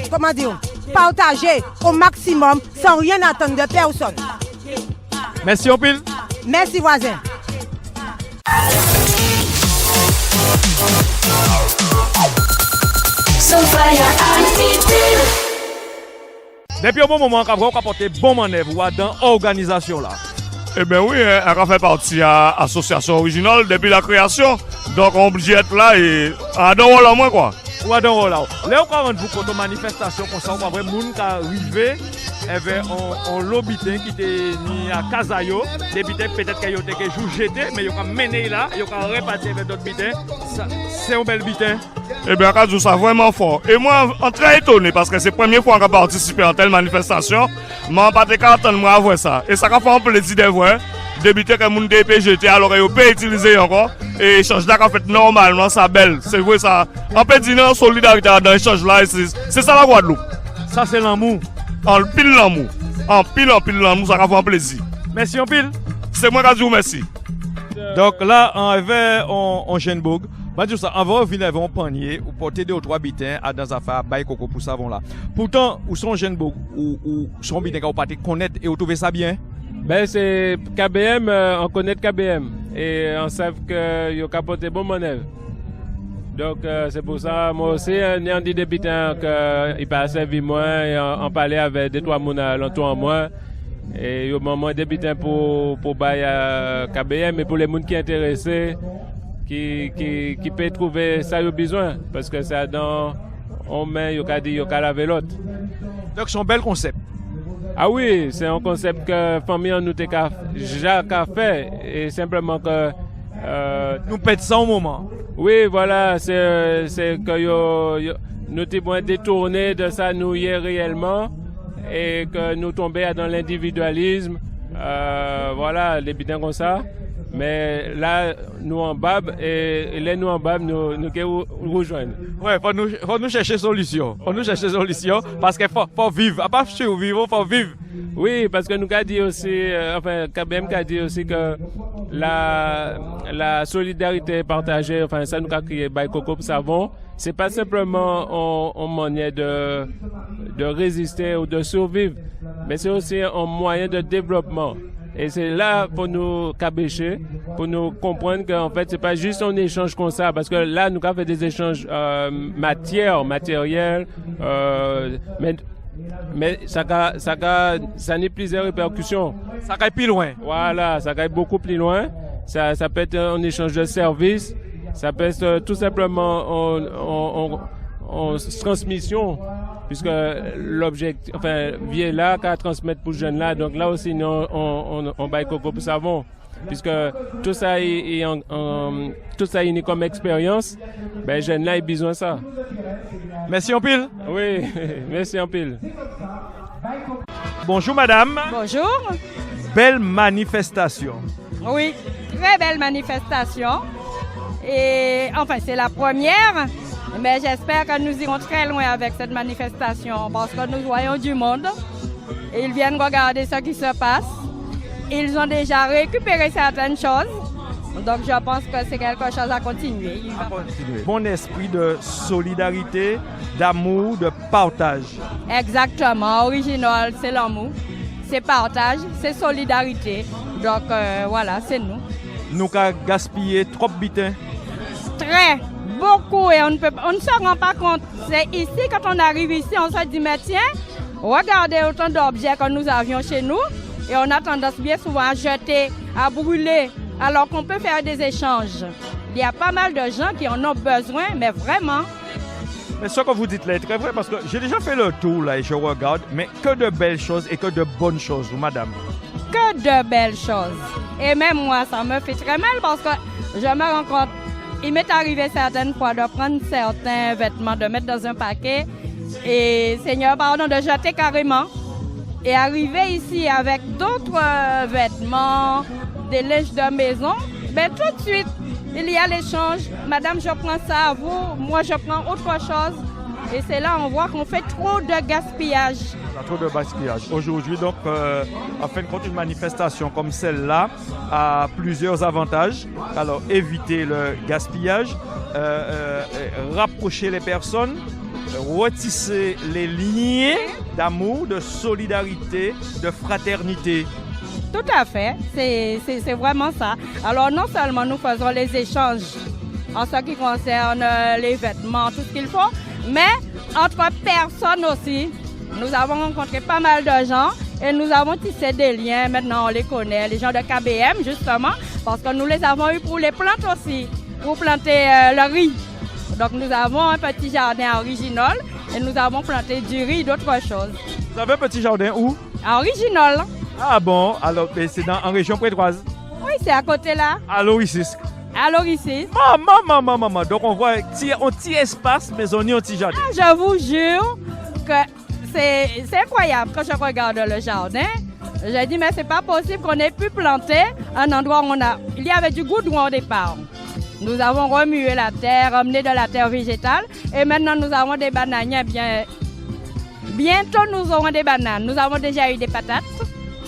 comment dire, partager au maximum sans rien attendre de personne. Merci Opil. Merci voisin. Depuis un bon moment, on a apporté bon manœuvre dans l'organisation là. Eh bien oui, on a fait partie de l'association originale depuis la création. Donc on est obligé d'être là et à un rôle en moins quoi. Ou à un rôle là. Là, on rend vous compte de manifestation comme ça, on va voir les gens qui arrivent. Il y avait un lobby qui était mis à Kazayo. Des bitins peut-être qu'ils ont été jetés, mais ils ont mené là, ils ont réparti avec d'autres bitins. C'est un bel bitin. Eh bien, on a ça vraiment fort. Et moi, je suis très étonné parce que c'est la première fois qu'on a participé à telle manifestation. Mais je ne peux pas attendre à voir ça. Et ça a fait un plaisir de voir des bitins que les gens ont jetés, alors qu'ils peuvent utiliser encore. Et l'échange là qu'on fait normalement, c'est belle. C'est vrai ça. On peut dire non, solidarité dans l'échange là, c'est ça la Guadeloupe. Ça c'est l'amour. En pile l'amour. En pile l'amour, ça va faire plaisir. Merci en pile. C'est moi qui dis merci. Donc là, on avait en Genbourg. On va venir avec un panier ou porter 2 ou 3 bitins à dans affaire Baye Coco pour savon là. Pourtant, où sont Genbourg ou sont bitins qu'on pas connaître et vous trouvez ça bien? Ben c'est KBM, on connaît KBM et on sait que yo capoté bon manœuvre. Donc c'est pour ça moi aussi on dit des bitins que il pas servi moi et on parlait avec 2-3 personnes alentour en moi et au moment des bitins pour bailler KBM mais pour les gens qui sont intéressés qui peut trouver ça au besoin parce que ça dans on met yo ka dit yo ka laver l'autre. Donc c'est un bel concept. Ah oui, c'est un concept que famille nous déjà fait et simplement que nous pète ça au moment. Oui, voilà, c'est que nous sommes détournés de ça nous hier réellement et que nous tombons dans l'individualisme. Voilà, les bitins comme ça. Mais là, nous en bab et les nous en bab, nous rejoignent. Ouais, faut nous chercher solution. Faut nous chercher solution parce qu'il faut vivre. À part survivre, faut vivre. Oui, parce que nous avons dit aussi, enfin, KBM a dit aussi que la solidarité partagée, enfin, ça nous a créé Baye Coco pour savon. C'est pas simplement un moyen de résister ou de survivre, mais c'est aussi un moyen de développement. Et c'est là pour nous cabécher, pour nous comprendre qu'en fait, c'est pas juste un échange comme ça, parce que là, nous avons fait des échanges matériels, mais ça a plusieurs répercussions. Ça va plus loin. Voilà, ça va beaucoup plus loin. Ça peut être un échange de services, ça peut être tout simplement en transmission, puisque l'objectif, enfin, vient là qu'à transmettre pour jeunes là. Donc là aussi, nous, on baille coco pour savon, puisque tout ça est comme expérience. Ben, jeunes là, ils ont besoin de ça. Merci en pile. Oui, merci en pile. Bonjour madame. Bonjour. Belle manifestation. Oui, très belle manifestation. Et enfin, c'est la première, mais j'espère que nous irons très loin avec cette manifestation parce que nous voyons du monde. Ils viennent regarder ce qui se passe. Ils ont déjà récupéré certaines choses. Donc, je pense que c'est quelque chose à continuer. Bon esprit de solidarité, d'amour, de partage. Exactement. Original, c'est l'amour, c'est partage, c'est solidarité. Donc, voilà, c'est nous. Nous avons gaspillé trop de bitins. Très, beaucoup, et on ne se rend pas compte. C'est ici, quand on arrive ici, on se dit, mais tiens, regardez autant d'objets que nous avions chez nous, et on a tendance bien souvent à jeter, à brûler, alors qu'on peut faire des échanges. Il y a pas mal de gens qui en ont besoin, mais vraiment. Mais ce que vous dites là est très vrai, parce que j'ai déjà fait le tour là et je regarde, mais que de belles choses et que de bonnes choses, madame. Que de belles choses. Et même moi, ça me fait très mal parce que je me rends compte, il m'est arrivé certaines fois de prendre certains vêtements, de mettre dans un paquet et, Seigneur, pardon, de jeter carrément. Et arriver ici avec d'autres vêtements, des linges de maison, ben tout de suite, il y a l'échange. Madame, je prends ça à vous, moi je prends autre chose. Et c'est là on voit qu'on fait trop de gaspillage. Trop de gaspillage. Aujourd'hui, donc, en fin de compte, une manifestation comme celle-là a plusieurs avantages. Alors, éviter le gaspillage, rapprocher les personnes, retisser les liens d'amour, de solidarité, de fraternité. Tout à fait, c'est vraiment ça. Alors non seulement nous faisons les échanges en ce qui concerne les vêtements, tout ce qu'il faut, mais entre personnes aussi. Nous avons rencontré pas mal de gens et nous avons tissé des liens. Maintenant on les connaît, les gens de KBM justement, parce que nous les avons eu pour les plantes aussi, pour planter le riz. Donc nous avons un petit jardin original et nous avons planté du riz et d'autres choses. Vous avez un petit jardin où? Original. Ah bon, alors c'est en région prétoise? Oui, c'est à côté là. À Loricis. À Loricis. Maman. Donc on voit un petit espace, mais on y a un petit jardin. Ah, je vous jure que c'est incroyable quand je regarde le jardin. J'ai dit, mais c'est pas possible qu'on ait pu planter un endroit où il y avait du goudron au départ. Nous avons remué la terre, amené de la terre végétale et maintenant nous avons des bananiers Bientôt nous aurons des bananes. Nous avons déjà eu des patates.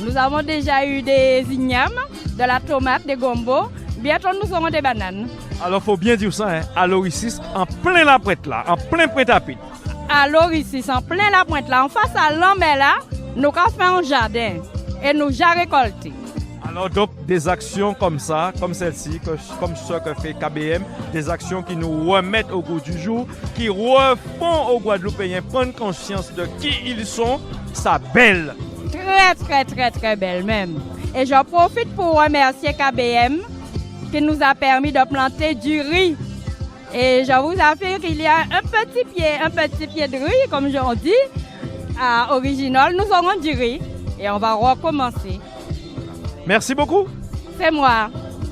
Nous avons déjà eu des ignames, de la tomate, des gombo. Bientôt, nous aurons des bananes. Alors, il faut bien dire ça, hein, à Loricis, en plein la pointe là, en plein Pointe-à-Pitre. À Loricis, en plein la pointe là, en face à l'Ambert là, nous avons fait un jardin et nous avons récolté. Alors, donc, des actions comme ça, comme celle-ci, comme ce que fait KBM, des actions qui nous remettent au goût du jour, qui refont aux Guadeloupéens prendre conscience de qui ils sont, ça belle. Très belle même. Et je profite pour remercier KBM qui nous a permis de planter du riz. Et je vous affirme qu'il y a un petit pied de riz, comme on dit, à Original. Nous aurons du riz et on va recommencer. Merci beaucoup. C'est moi.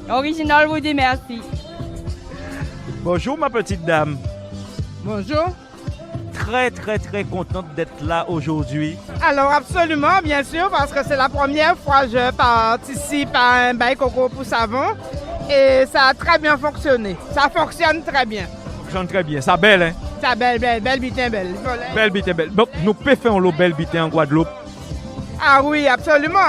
Original vous dit merci. Bonjour ma petite dame. Bonjour. Très contente d'être là aujourd'hui. Alors absolument, bien sûr, parce que c'est la première fois que je participe à un bail coco pour savon et ça a très bien fonctionné. Ça fonctionne très bien. Ça fonctionne très bien. Ça belle, hein? Ça belle bitin, belle. Belle bitin, belle. Donc, nous pouvons faire un lot belle bitin en Guadeloupe. Ah oui, absolument.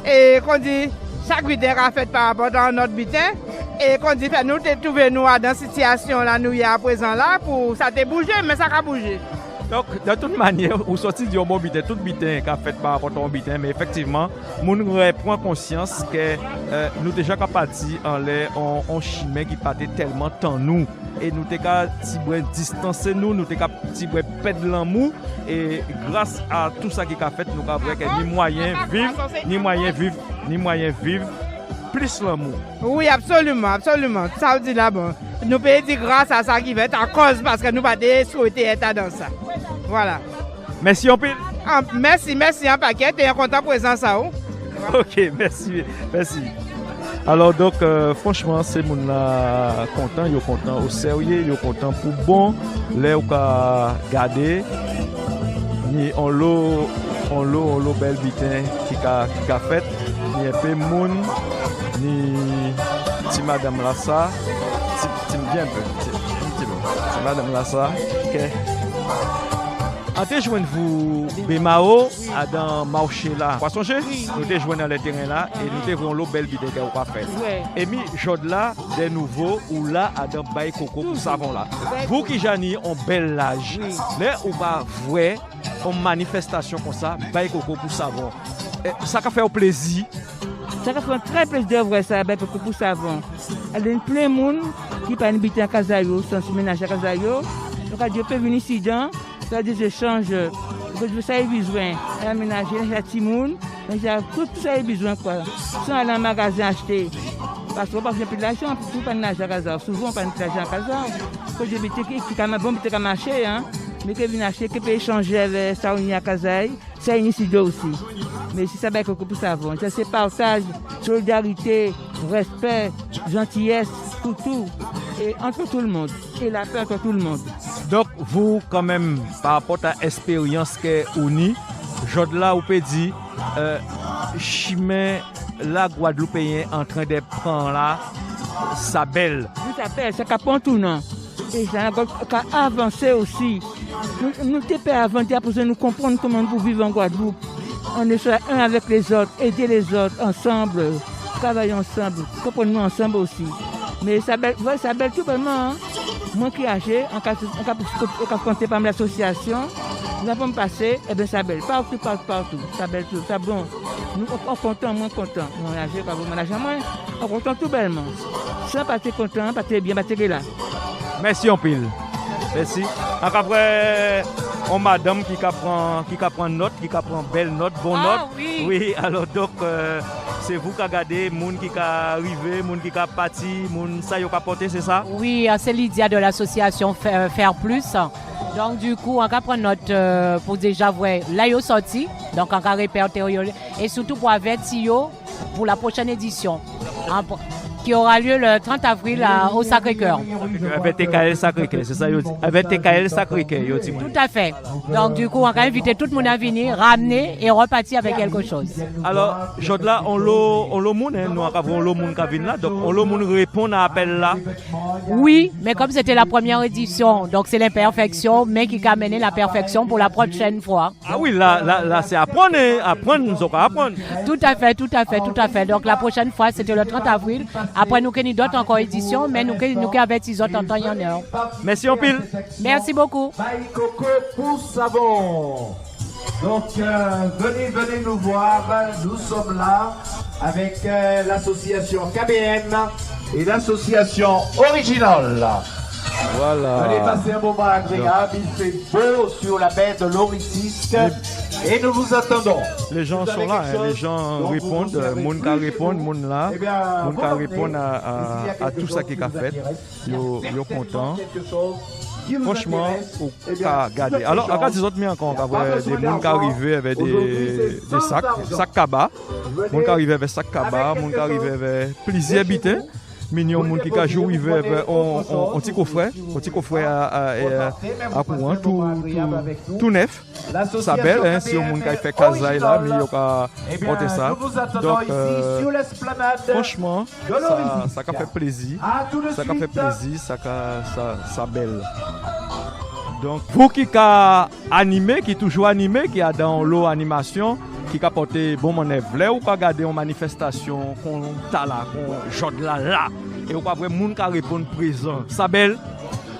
Et qu'on dit, chaque bitin a fait par rapport à notre bitin. Et qu'on dit, nous te trouver nous dans cette situation là, nous y à présent là, pour ça te bouger, mais ça a bougé. Donc, de toute manière, vous sortez du bon bitin, tout bitin qu'a fait par rapport au bitin, mais effectivement, moun prend conscience que nous déjà partis en l'air en chemin qui partait tellement tant nous et nous t'es qu'à distancer nous t'es qu'à perdre l'amour et grâce à tout ça qui a fait nous avons que ni moyen vivre plus l'amour. Oui, absolument. Ça veut dire là bon. Nous pouvons dire grâce à ça qui va être à cause parce que nous pas souhaiter être dans ça. Voilà. Merci en pile. Merci en paquet et en content présent ça. Ok, merci. Alors donc franchement c'est moun là content, yo content au sérieux, yo content pour bon, les ou ka garder ni on l'eau belle bitin qui a fait, ni un peu moun ni ti madame là ça, ti bien un peu, ti madame là ça, OK. On te joindre vous Bemao dans marché là. Poisson jeu, nous te joindre dans le terrain là et nous te voyons l'eau belle vidéo qu'on va faire. Et mi jod là des nouveaux ou là à dans bail coco pour savon là. Vous qui jani on bel l'âge. Là ou va voir une manifestation comme ça, bail coco pour savon. Ça va faire plaisir. Ça va faire très plaisir de voir ça bail coco pour savon. Il y a plein de monde qui pas habiter à Casayo, sans se ménager à Casayo. Donc Dieu peut venir ici dedans. Ça des échanges, que ça a besoin, aménager, il y a tout le monde, tout ça a besoin quoi. Sans aller en magasin acheter. Parce qu'on n'a pas de l'argent pour pas nager à Casa. Souvent on pas de l'argent à Casa. Quand je dis que quand même bon, tu peux marcher, hein. Mais que venir acheter, que peut échanger avec ça on y a Casa, c'est ici aussi. Mais si ça va être pour savon, c'est partage, solidarité, respect, gentillesse, tout. Et entre tout le monde. Et la paix entre tout le monde. Donc, vous, quand même, par rapport à l'expérience que vous avez, je là, vous pouvez dire, chemin, la Guadeloupéen en train de prendre là, sa belle. Tout à fait, c'est qu'à tout non. Et ça a avancé aussi. Nous t'es pas avancer pour nous comprendre comment nous vivons en Guadeloupe. On est un avec les autres, aider les autres, ensemble, travailler ensemble, comprendre-nous ensemble aussi. Mais ça belle tout vraiment. Moi qui ai âgé, en cas compté par l'association, nous avons passé, et bien ça belle, partout, ça belle tout, ça bon. Nous, on content, moins content. On a âgé, on content tout bellement. Ça, pas content, pas bien, pas là. Merci en pile. Merci. Après, on madame qui prend note, qui prend belle note, bonne note. Oui, alors donc, c'est vous qui regardez, moun qui arrivé, moun qui parti, moun ça y a porté, c'est ça? Oui, c'est Lydia de l'association Faire Plus. Donc du coup, on va prendre note pour déjà voir là yo sorti, donc on va répertorier et surtout pour avertir pour la prochaine édition. Qui aura lieu le 30 avril au Sacré-Cœur. Avec TKL Sacré-Cœur, c'est ça? Avec TKL Sacré-Cœur. Tout à fait. Donc du coup, on va inviter tout le monde à venir, ramener et repartir avec quelque chose. Alors, là, on le monde, nous avons le monde qui vient là, donc on le monde répond à l'appel là. Oui, mais comme c'était la première édition, donc c'est l'imperfection, mais qui a amené la perfection pour la prochaine fois. Ah oui, là c'est apprendre, nous allons apprendre. Tout à fait. Donc la prochaine fois, c'était le 30 avril. Après, nous avons d'autres encore éditions, mais nous avons avertis en temps et en heure. Merci en pile. Merci beaucoup. Coco pour savon. Donc, venez nous voir. Nous sommes là avec l'association KBM et l'association Original. Voilà. Venez passer un moment agréable. Il fait beau sur la baie de l'Oricisque. Et nous vous attendons. Les gens sont là, les gens répondent, moun ka répondent, moun là, moun ka répondent à tout ça qui est fait. Yo content. Franchement, ou ka garder. Alors, à des autres, mais encore, on va des moun qui arrivent avec des sacs cabas, moun qui arrivent avec sacs cabas, moun qui arrivent avec plaisir habité. Mignon moun qui ka joué avec un petit coffret à courant tout neuf. Ça belle hein, si on moun qui fait kazaï là mais yo ka porter ça. Donc franchement ça fait plaisir. Ça belle. Donc vous qui ka animé, qui toujours animé, qui a dans l'eau animation, qui a porté bon manœuvre, là ou pas regarder une manifestation qu'on t'a là, qu'on jode là, et ou pas vrai moun qui répond présent. Ça belle.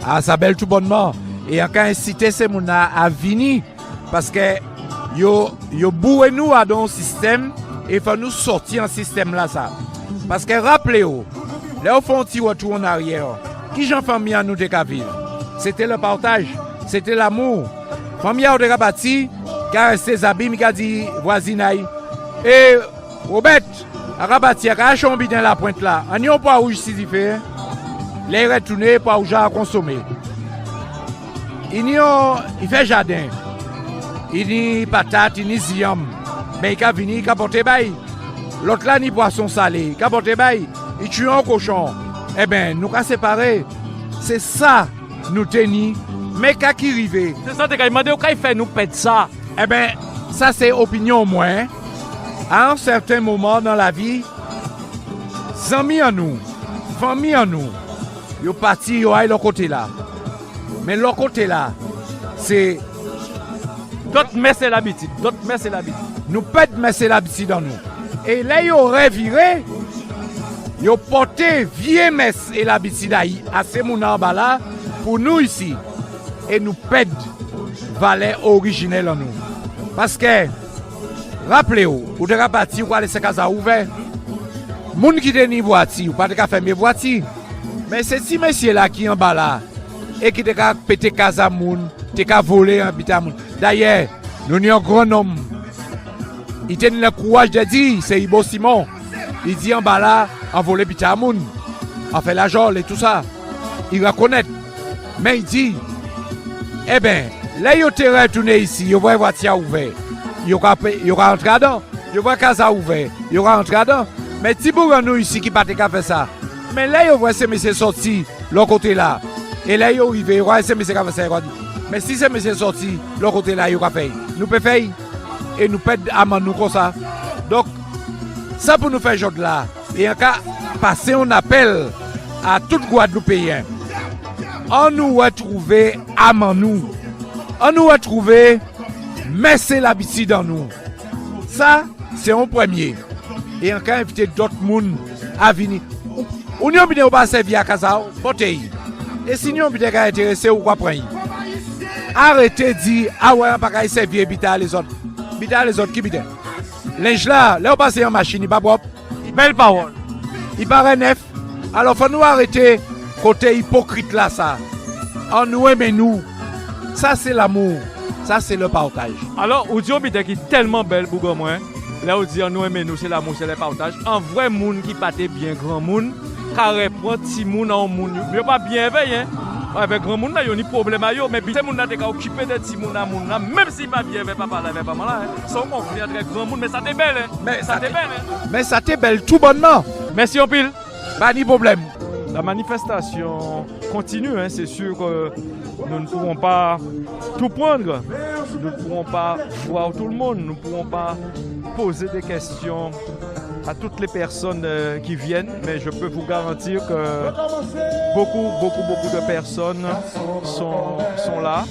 Ah ça belle tout bonnement. Et encore inciter ces gens à venir parce que yo bourré nous à dans un système et faut nous sortir un système là ça. Parce que rappelez-vous, là on fait un petit retour en arrière. Qui j'en famille à nous de vivre? C'était le partage, c'était l'amour. Famille a de bâti, car ses habits m'a dit voisinaille. Et Robert a rabati a chambé dans la pointe là. On n'y a pas où si fait. Les retourner pas où j'ai à consommer. Il fait jardin. Il y a patate, il y a ziam. Mais il a venu, il a porté bail. L'autre là, il a poisson salé, il a porté bail. Il tue un cochon. Eh bien, nous avons séparé. C'est ça, nous tenons. Mais qu'à qui arrive? C'est ça, tu as demandé au fait nous pète ça. Eh bien, ça c'est opinion moins. À un certain moment dans la vie, amis en nous, famille en nous, ils sont partis, ils aillent de l'autre côté là. Mais l'autre côté là, c'est... D'autres mais c'est l'habitude. Nous peut mais c'est l'habitude dans nous. Et là, ils auraient viré, ils ont porté vieille messe et l'habitude à ces gens là pour nous ici. Et nous pèdent valeur originelle en nous. Parce que, rappelez-vous, vous devez partir, vous allez laisser casa ouvert. Les gens qui ont voiture, vous ne pouvez pas fermer voiture. Mais c'est ces messieurs-là qui sont en bas là, et qui ont pété casa moun, qui ont volé un habitat moun. D'ailleurs, nous avons un grand homme. Il a le courage de dire, c'est Ibo Simon. Il dit en bas là, on volé habitat moun, on fait la jole et tout ça. Il reconnaît. Mais il dit, eh bien, là, il y a retourné ici, il y a une voiture ouverte. Il y aura entré dedans. Il y aura une casa ouverte. Il y aura entré dedans. Mais si vous nous ici qui ne peuvent pas faire ça. Mais là, il y a ces messieurs sortis, l'autre côté là. Et là, il y a arrivé, il y aura ces messieurs qui fait ça. Mais si ces messieurs sortis, l'autre côté là, il y aura fait. Nous pouvons faire. Et nous pouvons amender nous comme ça. Donc, ça pour nous faire jour là. Et en cas, passer un appel à tout Guadeloupéen. On nous retrouver amant nous. On nous retrouver mais c'est l'habitude en nous. Ça, c'est un premier. Et encore inviter d'autres monde à venir. On n'y a pas servir à casa, portez. Et si nous n'avons pas intéressé ou quoi prendre. Arrêtez de dire, ah ouais, on n'a pas servir à les autres. Bita les autres qui bitent. Linge là, là on passe en machine, il pas propre. Belle parole. Il paraît neuf. Alors faut nous arrêter côté hypocrite là ça. On nous aime nous. Ça c'est l'amour. Ça c'est le partage. Alors, on dit qui est tellement belle pour moi. Là on dit on nous aime nous, c'est l'amour, c'est le partage. Un vrai monde qui pâté bien grand monde, carré prend petit monde en monde. Il pas bien veillé. Avec grand monde là, il y a un problème à yo, mais ces monde là t'es occupé de petit monde à monde là, même si pas bien pas parler avec maman là. Son conflit avec grand monde, mais ça t'est belle. Mais ça t'est belle. Mais ça t'est belle tout bonnement. Merci en pile. Pas de problème. La manifestation continue, hein. C'est sûr que nous ne pourrons pas tout prendre. Nous ne pourrons pas voir tout le monde. Nous ne pourrons pas poser des questions à toutes les personnes qui viennent. Mais je peux vous garantir que beaucoup de personnes sont là.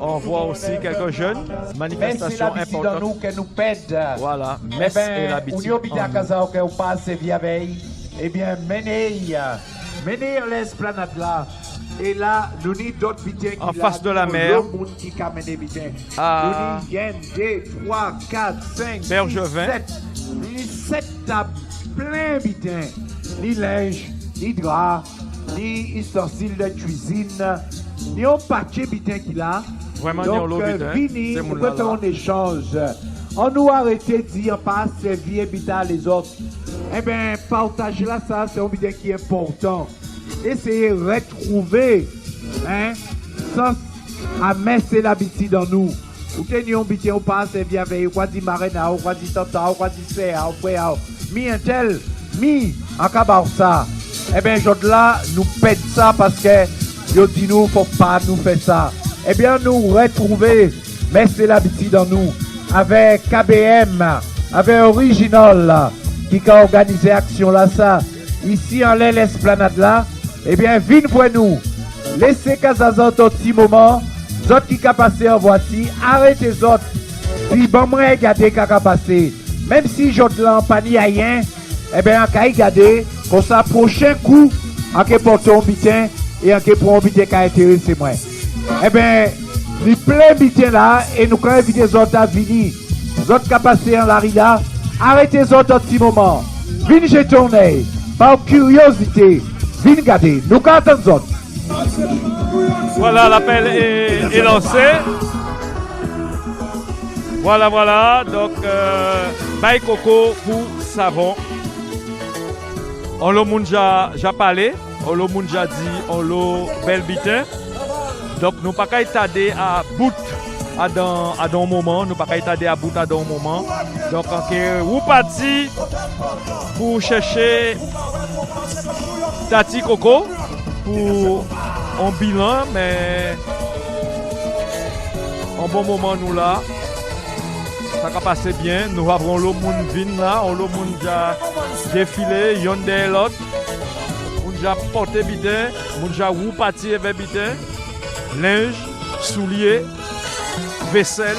On voit aussi quelques jeunes. Manifestation importante. Nous que nous pède. Voilà, messe et l'habitude. Eh bien, menez l'esplanade là. Et là, nous avons d'autres bitins qui en face de la mer. Nous avons 1, 2, 3, 4, 5, Bergevin. 7 tables plein bitins. Ni linge, ni drap, ni ustensiles de cuisine. Ni un paquet bitins qu'il a. Vraiment, donc, vini, nous faisons un échange. On nous arrête de dire pas servir bitin les autres. Eh bien, partage là, ça, c'est un bitin qui est important. Essayez de retrouver, hein, sans amasser l'habitude en nous. Ou tenions bitin ou pas servir avec, ou quoi dit marina, ou quoi dit tata, ou quoi dit serre, ou quoi, mi un tel, mi en cabar ça. Eh bien, là, nous pète ça parce que, yo dit nous, faut pas nous faire ça. Eh bien, nous retrouver, mais c'est l'habitude en nous, avec KBM, avec Original, qui a organisé action là, ça, ici en l'esplanade là, eh bien, viens pour nous, laissez Kazazot au petit moment, autres qui ont passé en voiture, arrêtez les autres, puis bon, moi, regardez qui a passé, même si j'autre là en panier rien, eh bien, on va regarder, comme ça, prochain coup, en que portons bitin, et en pour inviter qui a intéressé moi. Eh bien, nous plein bitin là et nous quand inviter les autres à venir. Les autres qui passé en la rida, arrêtez les autres un petit moment. Venez chez tourner, par curiosité, venez garder. Nous quand les autres. Voilà, l'appel est lancé. Voilà, donc Baye Coco pour savon. On l'a déjà parlé, on l'a déjà dit, on l'a bel bitin. Donc nous pas qu'à tarder à bout à dans moment, nous pas qu'à tarder à bout à dans moment. Donc vous parti pour chercher Tati Coco pour un bilan, mais un bon moment nous là. Ça va passer bien. Nous avons le monde vin là, le monde déjà défilé, yon de l'autre. On déjà porté bitin, on déjà ou parti avec bitin, linge, souliers, vaisselle.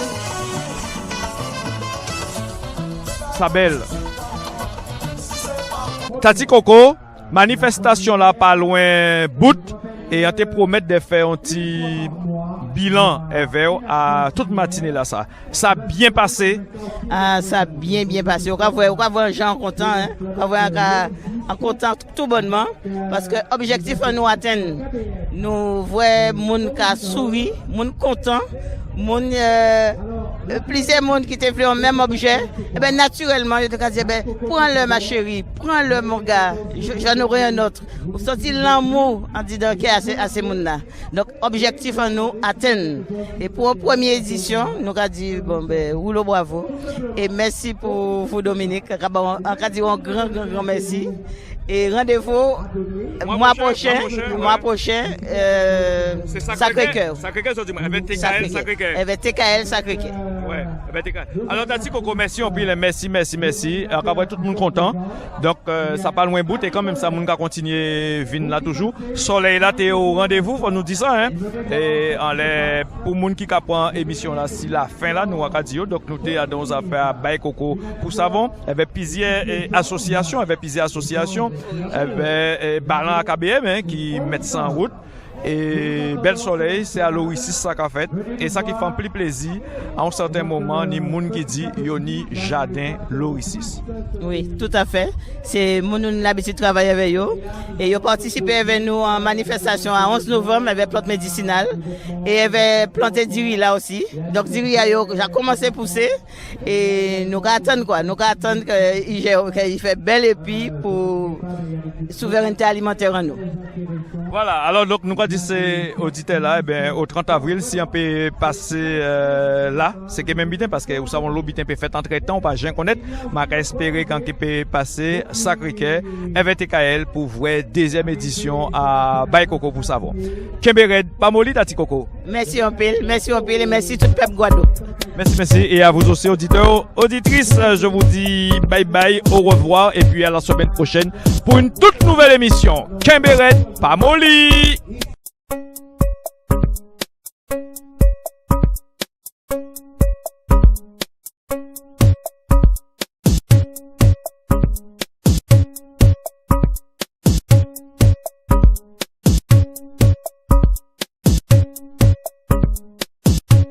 Ça belle. Tati Coco, manifestation là pas loin bout et on te promet de faire un petit bilan à toute matinée là ça. Ça a bien passé. Ah, ça a bien passé. On va voir les gens contents, hein. On va voir en content tout bonnement parce que objectif à nous atteindre. Nous voyons monde qui sourit, monde content, monde plusieurs monde qui te fait le même objet. Et ben naturellement, je te dis ben prends-le ma chérie, prends-le mon gars, j'en aurai un autre. Vous sortez l'amour en disant qu'il y a ces monde là. Donc objectif à nous atteindre. Et pour la première édition, nous avons dit bon ben rouleau bravo et merci pour vous Dominique. On a dit un grand merci. Et rendez-vous mois prochain, Sacré-Cœur. Sacré-Cœur, avec TKL, avec TKL Sacré-Cœur. Ouais, avec TKL. Alors, Tati Coco, merci, on pile, merci. Après, tout le monde content. Donc, ça pas loin bout, et quand même, ça, moun ka continuer vin là toujours. Soleil là, t'es au rendez-vous, faut nous dire ça, hein. Et, pour moun qui prend émission là, si la fin là, nous, à dire, donc, nous, t'es dans nos affaires Baye Coco pour savon, avec plusieurs associations, Balan à KBM hein, qui mettent ça en route. Et Bel Soleil, c'est à l'Orisis ça qu'a fait. Et ça qui fait plus plaisir, à un certain moment, ni moun qui dit Yoni Jardin l'Orisis. Oui, tout à fait. C'est mon l'habitude de travailler avec eux. Et ils ont participé avec nous en manifestation à 11 novembre avec plante médicinale. Et avec planté diri là aussi. Donc diri a commencé à pousser. Et nous attendons quoi? Nous attendons qu'il fait bel épi pour souveraineté alimentaire en nous. Voilà, alors donc nous dit ces auditeurs là, au 30 avril, si on peut passer là, c'est quand même bien parce que vous savez, l'habitant peut faire entre temps, pas bien connaître, mais espérer quand il peut passer Sacré-Cœur, TKL pour voir deuxième édition à Baye Coco pour savoir. Kembered, Pamoli Tati Coco. Merci un peu, et merci tout le peuple Guadeloupe. Merci et à vous aussi auditeurs, auditrices, je vous dis bye bye, au revoir et puis à la semaine prochaine pour une toute nouvelle émission. Kembered, Pamoli.